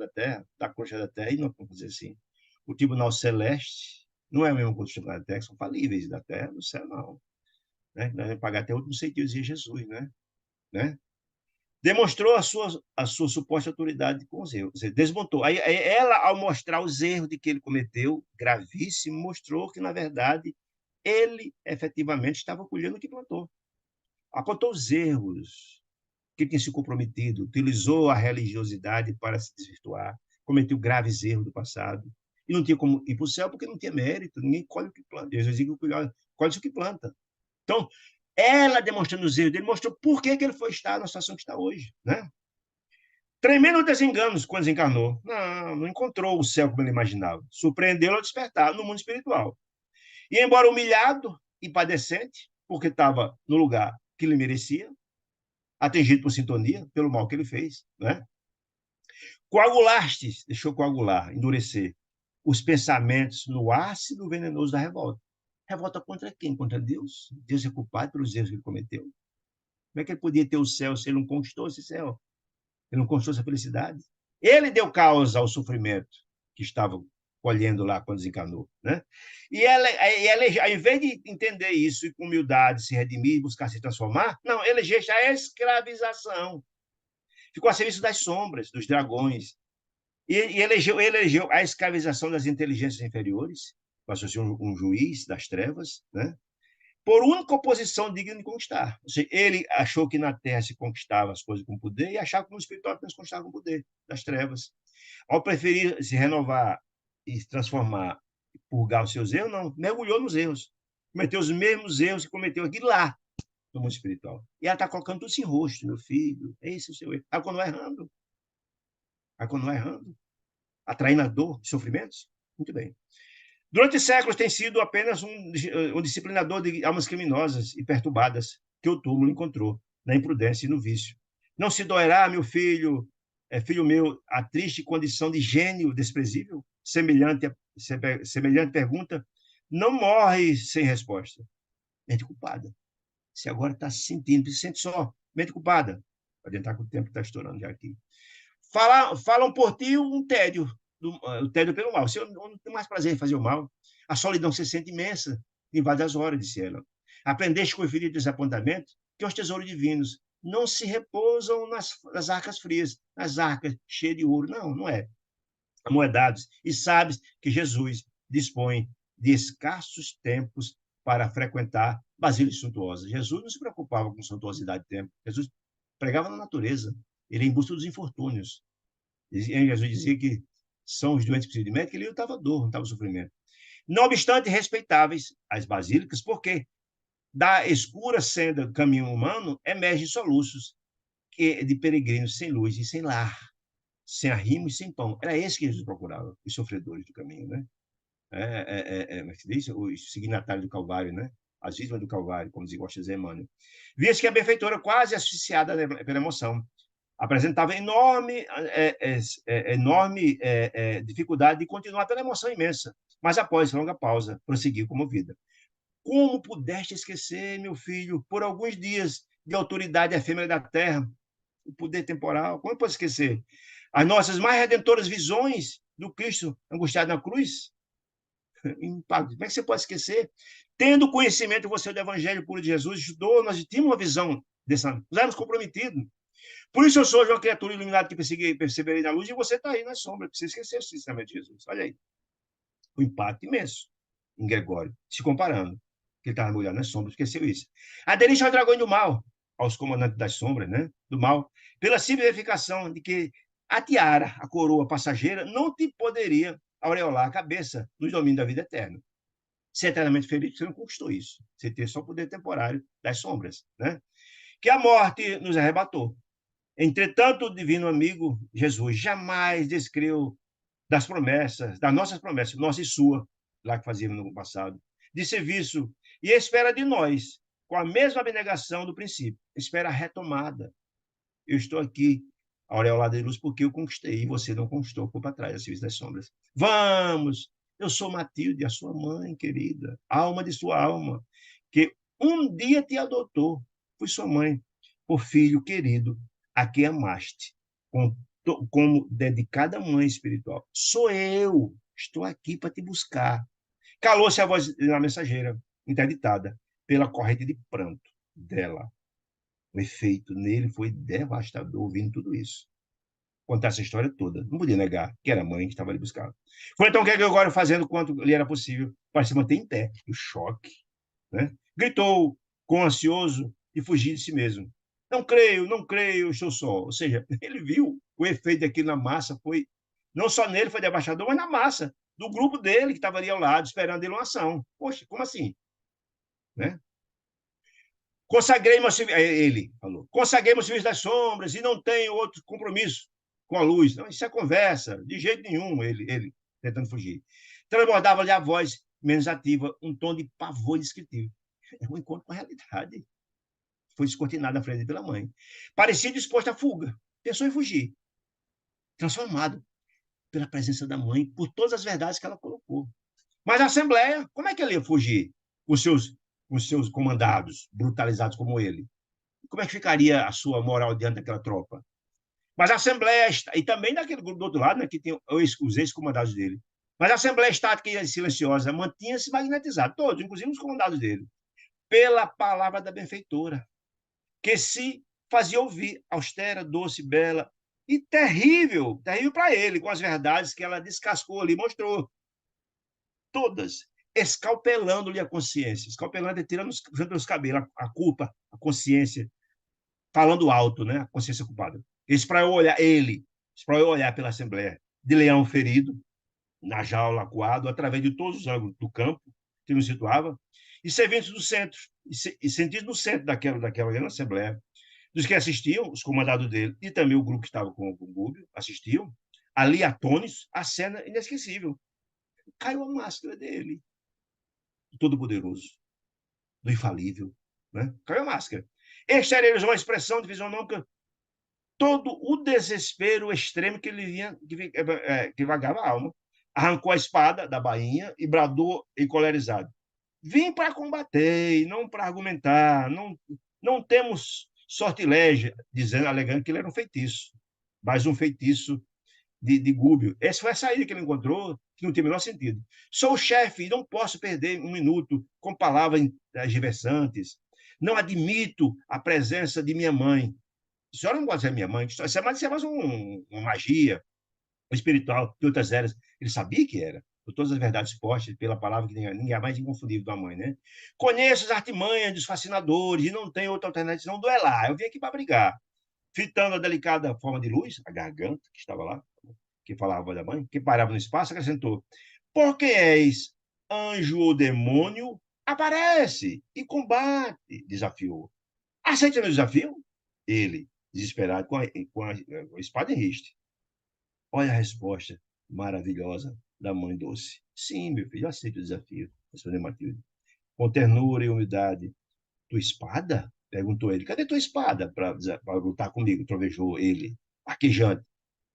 da coxa da terra, e não vamos dizer assim. O tribunal celeste não é o mesmo que os tribunais da terra, que são falíveis da terra, do céu, não. Né? Nós vamos pagar até o último sentido, dizia Jesus, né? Demonstrou a sua suposta autoridade com os erros. Desmontou. Aí ela, ao mostrar os erros de que ele cometeu, gravíssimo, mostrou que, na verdade, ele efetivamente estava colhendo o que plantou. Apontou os erros que tinha se comprometido, utilizou a religiosidade para se desvirtuar, cometeu graves erros do passado, e não tinha como ir para o céu porque não tinha mérito, ninguém colhe o que planta. Jesus diz que colhe o que planta. Então, ela demonstrando os erros dele, mostrou por que ele foi estar na situação que está hoje, né? Tremendo desenganos quando desencarnou. Não encontrou o céu como ele imaginava. Surpreendeu-lo ao despertar no mundo espiritual. E embora humilhado e padecente, porque estava no lugar que ele merecia, atingido por sintonia, pelo mal que ele fez, né? Coagulastes, deixou coagular, endurecer os pensamentos no ácido venenoso da revolta. Revolta contra quem? Contra Deus? Deus é culpado pelos erros que ele cometeu. Como é que ele podia ter o céu se ele não conquistou esse céu? Ele não conquistou essa felicidade? Ele deu causa ao sofrimento que estava colhendo lá quando desencarnou, né? E ela, ao invés de entender isso e com humildade se redimir, buscar se transformar, não, elegeu a escravização. Ficou a serviço das sombras, dos dragões. E elegeu a escravização das inteligências inferiores, passou a ser um juiz das trevas, né? Por única oposição digna de conquistar. Ou seja, ele achou que na Terra se conquistava as coisas com poder e achava que no espiritual se conquistava com poder das trevas. Ao preferir se renovar e se transformar, purgar os seus erros, não, mergulhou nos erros. Cometeu os mesmos erros que cometeu aqui lá, no mundo espiritual. E ela está colocando tudo isso em rosto, meu filho. Esse é o seu erro. Ela continuou errando. Ela continuou errando. Atraindo a dor e sofrimentos? Muito bem. Durante séculos tem sido apenas um disciplinador de almas criminosas e perturbadas que o túmulo encontrou na imprudência e no vício. Não se doerá, meu filho, filho meu, a triste condição de gênio desprezível? Semelhante pergunta não morre sem resposta. Mente culpada. Se agora está se sentindo, se sente só, mente culpada. Pode entrar com o tempo que está estourando já aqui. Falam por ti um tédio, o tédio pelo mal. Você não tem mais prazer em fazer o mal. A solidão se sente imensa, invade as horas, disse ela. Aprendeste com o filho de desapontamento que os tesouros divinos não se repousam nas arcas frias, nas arcas cheias de ouro. Não, não é. Amoedados. E sabes que Jesus dispõe de escassos tempos para frequentar basílicas suntuosas. Jesus não se preocupava com suntuosidade de tempo. Jesus pregava na natureza. Ele é em busca dos infortúnios. Jesus dizia que são os doentes que precisam de médico, ele não estava dor, não estava sofrimento. Não obstante, respeitáveis as basílicas, porque da escura senda do caminho humano emergem soluços de peregrinos sem luz e sem lar, sem arrimo e sem pão. Era esse que Jesus procurava, os sofredores do caminho, né? Os signatários do Calvário, né? As vítimas do Calvário, como dizia Gosta Emmanuel. Via-se que a benfeitora, quase asfixiada pela emoção, apresentava enorme dificuldade de continuar pela emoção imensa. Mas após longa pausa, prosseguiu comovida. Como pudeste esquecer, meu filho, por alguns dias de autoridade efêmera da terra, o poder temporal? Como pode esquecer? As nossas mais redentoras visões do Cristo angustiado na cruz? Como é que você pode esquecer? Tendo conhecimento você do Evangelho puro de Jesus, estudou, nós tínhamos uma visão dessa, nós éramos comprometidos. Por isso eu sou uma criatura iluminada que perceberei na luz, e você está aí na sombra, porque você esqueceu o sistema de Jesus. Olha aí. O impacto imenso em Gregório, se comparando. Que ele estava mergulhado nas sombras, esqueceu isso. Aderiste aos dragões do mal, aos comandantes das sombras, né? Do mal, pela simples verificação de que a tiara, a coroa passageira, não te poderia aureolar a cabeça nos domínios da vida eterna. Ser eternamente feliz, você não conquistou isso. Você tem só o poder temporário das sombras, né? Que a morte nos arrebatou. Entretanto, o divino amigo Jesus jamais descreu das promessas, das nossas promessas, nossa e sua, lá que fazíamos no passado, de serviço, e espera de nós, com a mesma abnegação do princípio, espera a retomada. Eu estou aqui, aureolado de luz, porque eu conquistei, e você não conquistou, ficou para trás, a serviço das sombras. Vamos! Eu sou Matilde, a sua mãe querida, alma de sua alma, que um dia te adotou, fui sua mãe, por filho querido, a quem amaste, como dedicada mãe espiritual. Sou eu, estou aqui para te buscar. Calou-se a voz da mensageira, interditada pela corrente de pranto dela. O efeito nele foi devastador, ouvindo tudo isso. Contar essa história toda. Não podia negar que era a mãe que estava ali buscando. Foi então que agora, fazendo quanto lhe era possível, para se manter em pé, do choque, né? Gritou com ansioso e fugir de si mesmo. Não creio, estou só. Ou seja, ele viu o efeito daquilo na massa, foi não só nele, foi devastador, mas na massa, do grupo dele que estava ali ao lado, esperando ele uma ação. Poxa, como assim? Né? Ele falou, consagrei meus serviço das sombras e não tenho outro compromisso com a luz. Não, isso é conversa, de jeito nenhum, ele tentando fugir. Transbordava-lhe a voz menos ativa, um tom de pavor indescritível. É um encontro com a realidade. Foi descortinado na frente pela mãe. Parecia disposto à fuga. Pensou em fugir. Transformado pela presença da mãe, por todas as verdades que ela colocou. Mas a Assembleia, como é que ele ia fugir com os seus comandados, brutalizados como ele? como é que ficaria a sua moral diante daquela tropa? Mas a Assembleia, e também daquele grupo do outro lado, né, que tem os ex-comandados dele. Mas a Assembleia Estática e Silenciosa mantinha-se magnetizada, todos, inclusive os comandados dele, pela palavra da benfeitora, que se fazia ouvir, austera, doce, bela, e terrível, terrível para ele, com as verdades que ela descascou ali, mostrou. Todas, escalpelando-lhe a consciência, escalpelando e tirando pelos cabelos a culpa, a consciência, falando alto, né? A consciência culpada. Isso para eu olhar, para eu olhar pela Assembleia, de leão ferido, na jaula acuado, através de todos os ângulos do campo que nos situava, e servindo do centro, e sentindo no centro daquela grande Assembleia, dos que assistiam, os comandados dele, e também o grupo que estava com o Gúbio, assistiam, ali atônitos, a cena inesquecível. Caiu a máscara dele, do Todo-Poderoso, do Infalível, né? Caiu a máscara. Exteriorizou uma expressão de fisionômica todo o desespero extremo que ele vinha, que vagava a alma. Arrancou a espada da bainha e bradou encolerizado: vim para combater, não para argumentar, não temos sortilégio, dizendo, alegando que ele era um feitiço, mas um feitiço de Gúbio. Essa foi a saída que ele encontrou, que não tem o menor sentido. Sou o chefe e não posso perder um minuto com palavras diversantes. Não admito a presença de minha mãe. A senhora não pode ser minha mãe, isso é mais uma magia espiritual de outras eras. Ele sabia que era, por todas as verdades postas pela palavra que ninguém é mais inconfundível da mãe, né? Conheço as artimanhas dos fascinadores e não tem outra alternativa senão duelar. Eu vim aqui para brigar. Fitando a delicada forma de luz, a garganta que estava lá, que falava a voz da mãe, que parava no espaço, acrescentou: por que és anjo ou demônio? Aparece e combate, desafiou. Aceita meu desafio? Ele, desesperado, com a espada em riste. Olha a resposta maravilhosa da mãe doce. Sim, meu filho, eu aceito o desafio, respondeu Matilde. Com ternura e humildade. Tua espada? Perguntou ele. Cadê tua espada para lutar comigo? Trovejou ele, arquejante.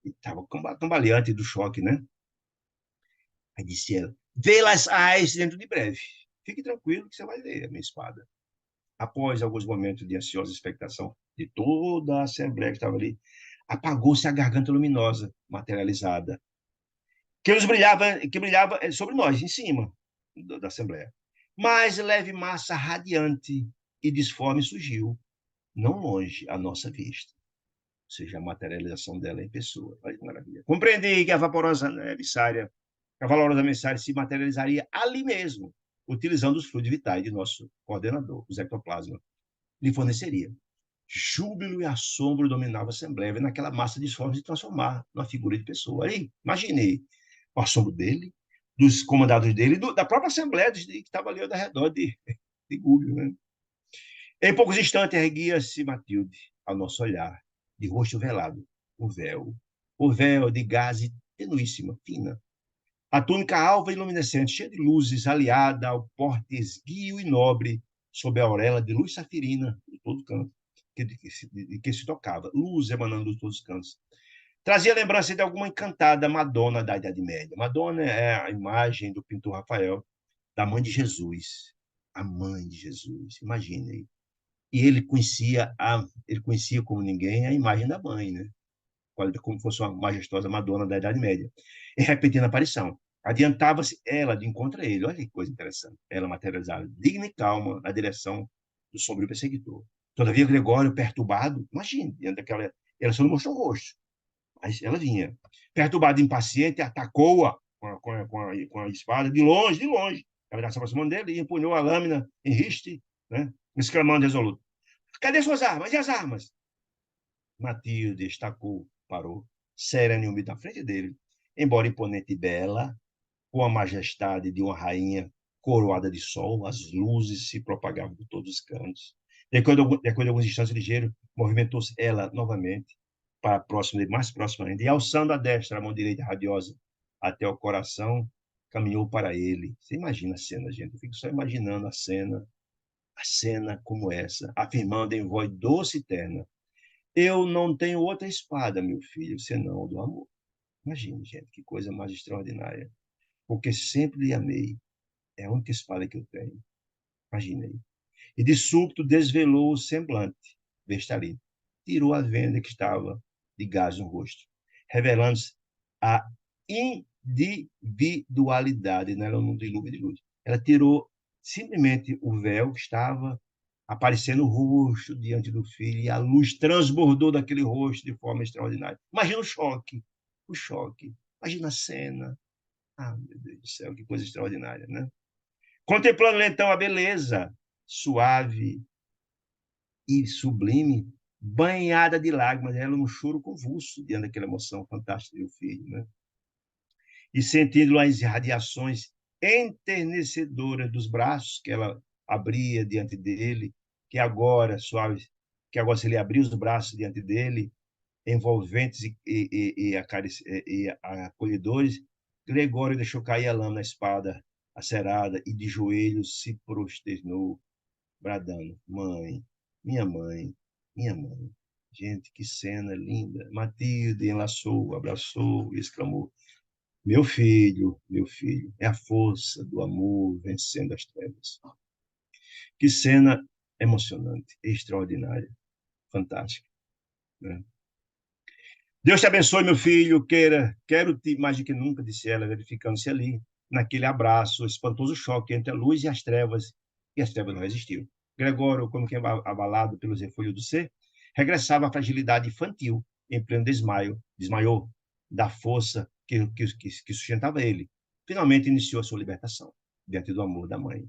Estava cambaleante do choque, né? Aí disse ela: vê-las dentro de breve. Fique tranquilo que você vai ver a minha espada. Após alguns momentos de ansiosa expectação de toda a Assembleia que estava ali, apagou-se a garganta luminosa, materializada, que brilhava sobre nós, em cima da Assembleia. Mas leve massa radiante e disforme surgiu, não longe à nossa vista. Ou seja, a materialização dela em pessoa. Olha que maravilha. Compreendi que a vaporosa emissária, a valorosa emissária se materializaria ali mesmo, utilizando os fluidos vitais de nosso coordenador, o ectoplasma, lhe forneceria. Júbilo e assombro dominavam a Assembleia, vendo aquela massa disforme se transformar numa figura de pessoa. Aí, imaginei o assombro dele, dos comandados dele, da própria Assembleia que estava ali ao redor de Gúbio. Né? Em poucos instantes, erguia-se Matilde, ao nosso olhar, de rosto velado, o véu de gaze tenuíssima, fina. A túnica alva e luminescente, cheia de luzes, aliada ao porte esguio e nobre, sob a auréola de luz safirina de todo canto, que se tocava, luz emanando de todos os cantos. Trazia lembrança de alguma encantada Madonna da Idade Média. Madonna é a imagem do pintor Rafael, da mãe de Jesus. A mãe de Jesus, imagine aí. E ele conhecia como ninguém a imagem da mãe, né? Como fosse uma majestosa Madonna da Idade Média. E repetindo a aparição. Adiantava-se ela de encontro a ele. Olha que coisa interessante. Ela materializada, digna e calma, na direção do sombrio perseguidor. Todavia, Gregório, perturbado, imagine, diante daquela. Ela só não mostrou o rosto, mas ela vinha. Perturbado e impaciente, atacou-a com a espada de longe, de longe. Ela se aproximando dele e empunhou a lâmina em riste, né? Exclamando resoluto: cadê suas armas? E as armas? Matilde estacou, parou, serena e humilde na frente dele, embora imponente e bela, com a majestade de uma rainha coroada de sol, as luzes se propagavam por todos os cantos. Depois de alguns instantes ligeiros, movimentou-se ela novamente, para próximo, mais próximo ainda, e alçando a destra, a mão direita radiosa, até o coração, caminhou para ele. Você imagina a cena, gente? Eu fico só imaginando a cena como essa, afirmando em voz doce e terna: eu não tenho outra espada, meu filho, senão o do amor. Imagine, gente, que coisa mais extraordinária. Porque sempre lhe amei. É a única espada que eu tenho. Imagine aí. E de súbito desvelou o semblante. Vestalina. Tirou a venda que estava de gás no rosto, revelando-se a individualidade, não era um dilúvio de luz. Ela tirou simplesmente o véu que estava aparecendo o rosto diante do filho, e a luz transbordou daquele rosto de forma extraordinária. Imagina o choque, o choque. Imagina a cena. Ah, meu Deus do céu, que coisa extraordinária, né? Contemplando então a beleza suave e sublime, banhada de lágrimas, ela num choro convulso diante daquela emoção fantástica do filho, né? E sentindo as radiações enternecedoras dos braços que ela abria diante dele, que agora, suaves, que agora se ele abria os braços diante dele, envolventes e acolhedores, Gregório deixou cair a lâmina na espada acerada e de joelhos se prosternou, bradando: Mãe, minha mãe, minha mãe. Gente, que cena linda. Matilde enlaçou, abraçou e exclamou: meu filho, é a força do amor vencendo as trevas. Que cena emocionante, extraordinária, fantástica, né? Deus te abençoe, meu filho. Quero-te mais do que nunca, disse ela, verificando-se ali, naquele abraço, espantoso choque entre a luz e as trevas não resistiram. Gregório, como que abalado pelos refúgios do ser, regressava à fragilidade infantil, em pleno desmaiou da força que sustentava ele. Finalmente iniciou a sua libertação, diante do amor da mãe.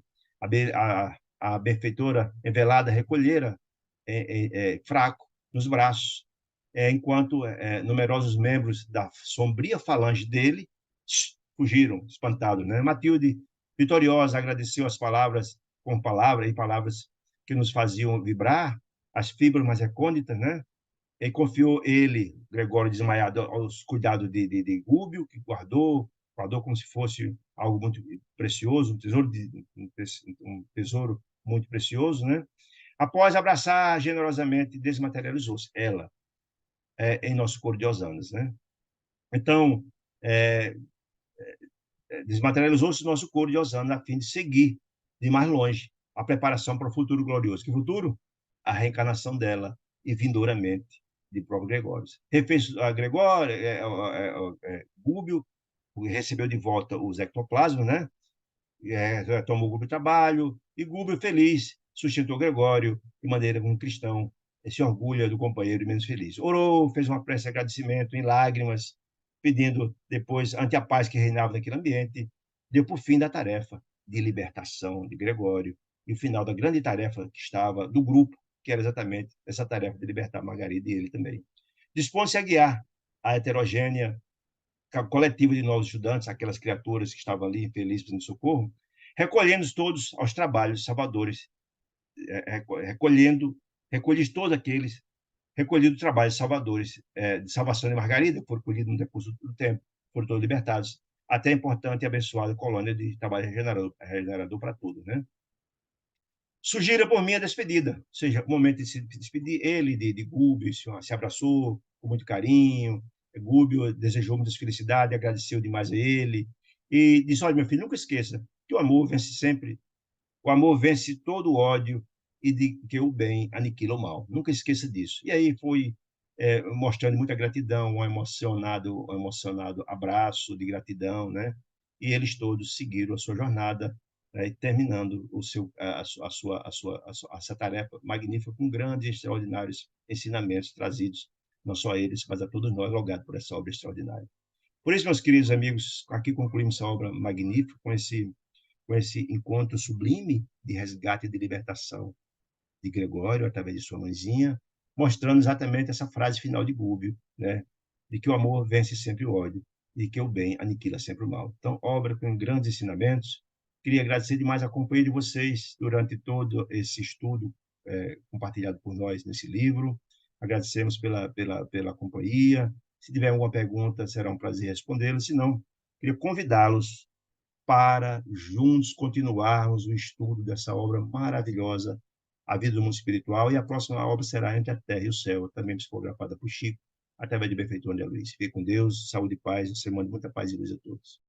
A benfeitora envelada recolhera, fraco, nos braços, enquanto numerosos membros da sombria falange dele fugiram, espantados, né? Matilde, vitoriosa, agradeceu as palavras com palavras e palavras que nos faziam vibrar, as fibras mais recônditas, né? E confiou ele, Gregório desmaiado, aos cuidados de Gúbio, que guardou como se fosse algo muito precioso, um tesouro muito precioso, né? Após abraçar generosamente, desmaterializou-se ela, em nosso coro de hosanas, né? Então, é, desmaterializou-se o nosso coro de hosanas a fim de seguir de mais longe a preparação para o futuro glorioso. Que futuro? A reencarnação dela e vindouramente de próprio Gregório. Refez a Gregório, Gúbio recebeu de volta os ectoplasmas, né? Tomou o Gúbio trabalho, e Gúbio, feliz, sustentou Gregório de maneira como um cristão se orgulha do companheiro menos feliz. Orou, fez uma prece de agradecimento em lágrimas, pedindo depois, ante a paz que reinava naquele ambiente, deu por fim da tarefa de libertação de Gregório e o final da grande tarefa que estava do grupo, que era exatamente essa tarefa de libertar Margarida e ele também. Dispôs-se a guiar a heterogênea coletiva de novos estudantes, aquelas criaturas que estavam ali infelizes pedindo socorro, recolhendo todos aos trabalhos salvadores, recolhidos todos aqueles recolhidos trabalhos salvadores, de salvação de Margarida, foram colhidos no decurso do tempo, foram todos libertados, até a importante e abençoada colônia de trabalho regenerador para todos, né? Sugira por mim a despedida, ou seja, o momento de se despedir, ele de Gúbio se abraçou com muito carinho, Gúbio desejou muitas felicidades, agradeceu demais a ele, e disse: olha, meu filho, nunca esqueça que o amor vence sempre, o amor vence todo o ódio e de que o bem aniquila o mal. Nunca esqueça disso. E aí foi mostrando muita gratidão, um emocionado abraço de gratidão, né? E eles todos seguiram a sua jornada, terminando essa tarefa magnífica com grandes e extraordinários ensinamentos trazidos, não só a eles, mas a todos nós, logados por essa obra extraordinária. Por isso, meus queridos amigos, aqui concluímos essa obra magnífica com esse encontro sublime de resgate e de libertação de Gregório, através de sua mãezinha, mostrando exatamente essa frase final de Gúbio, né? De que o amor vence sempre o ódio e que o bem aniquila sempre o mal. Então, obra com grandes ensinamentos. Queria agradecer demais a companhia de vocês durante todo esse estudo compartilhado por nós nesse livro. Agradecemos pela companhia. Se tiver alguma pergunta, será um prazer respondê-la. Se não, queria convidá-los para juntos continuarmos o estudo dessa obra maravilhosa, A Vida do Mundo Espiritual, e a próxima obra será Entre a Terra e o Céu, também psicografada por Chico, através de Benfeitor André Luiz. Fique com Deus, saúde e paz, uma semana de muita paz e luz a todos.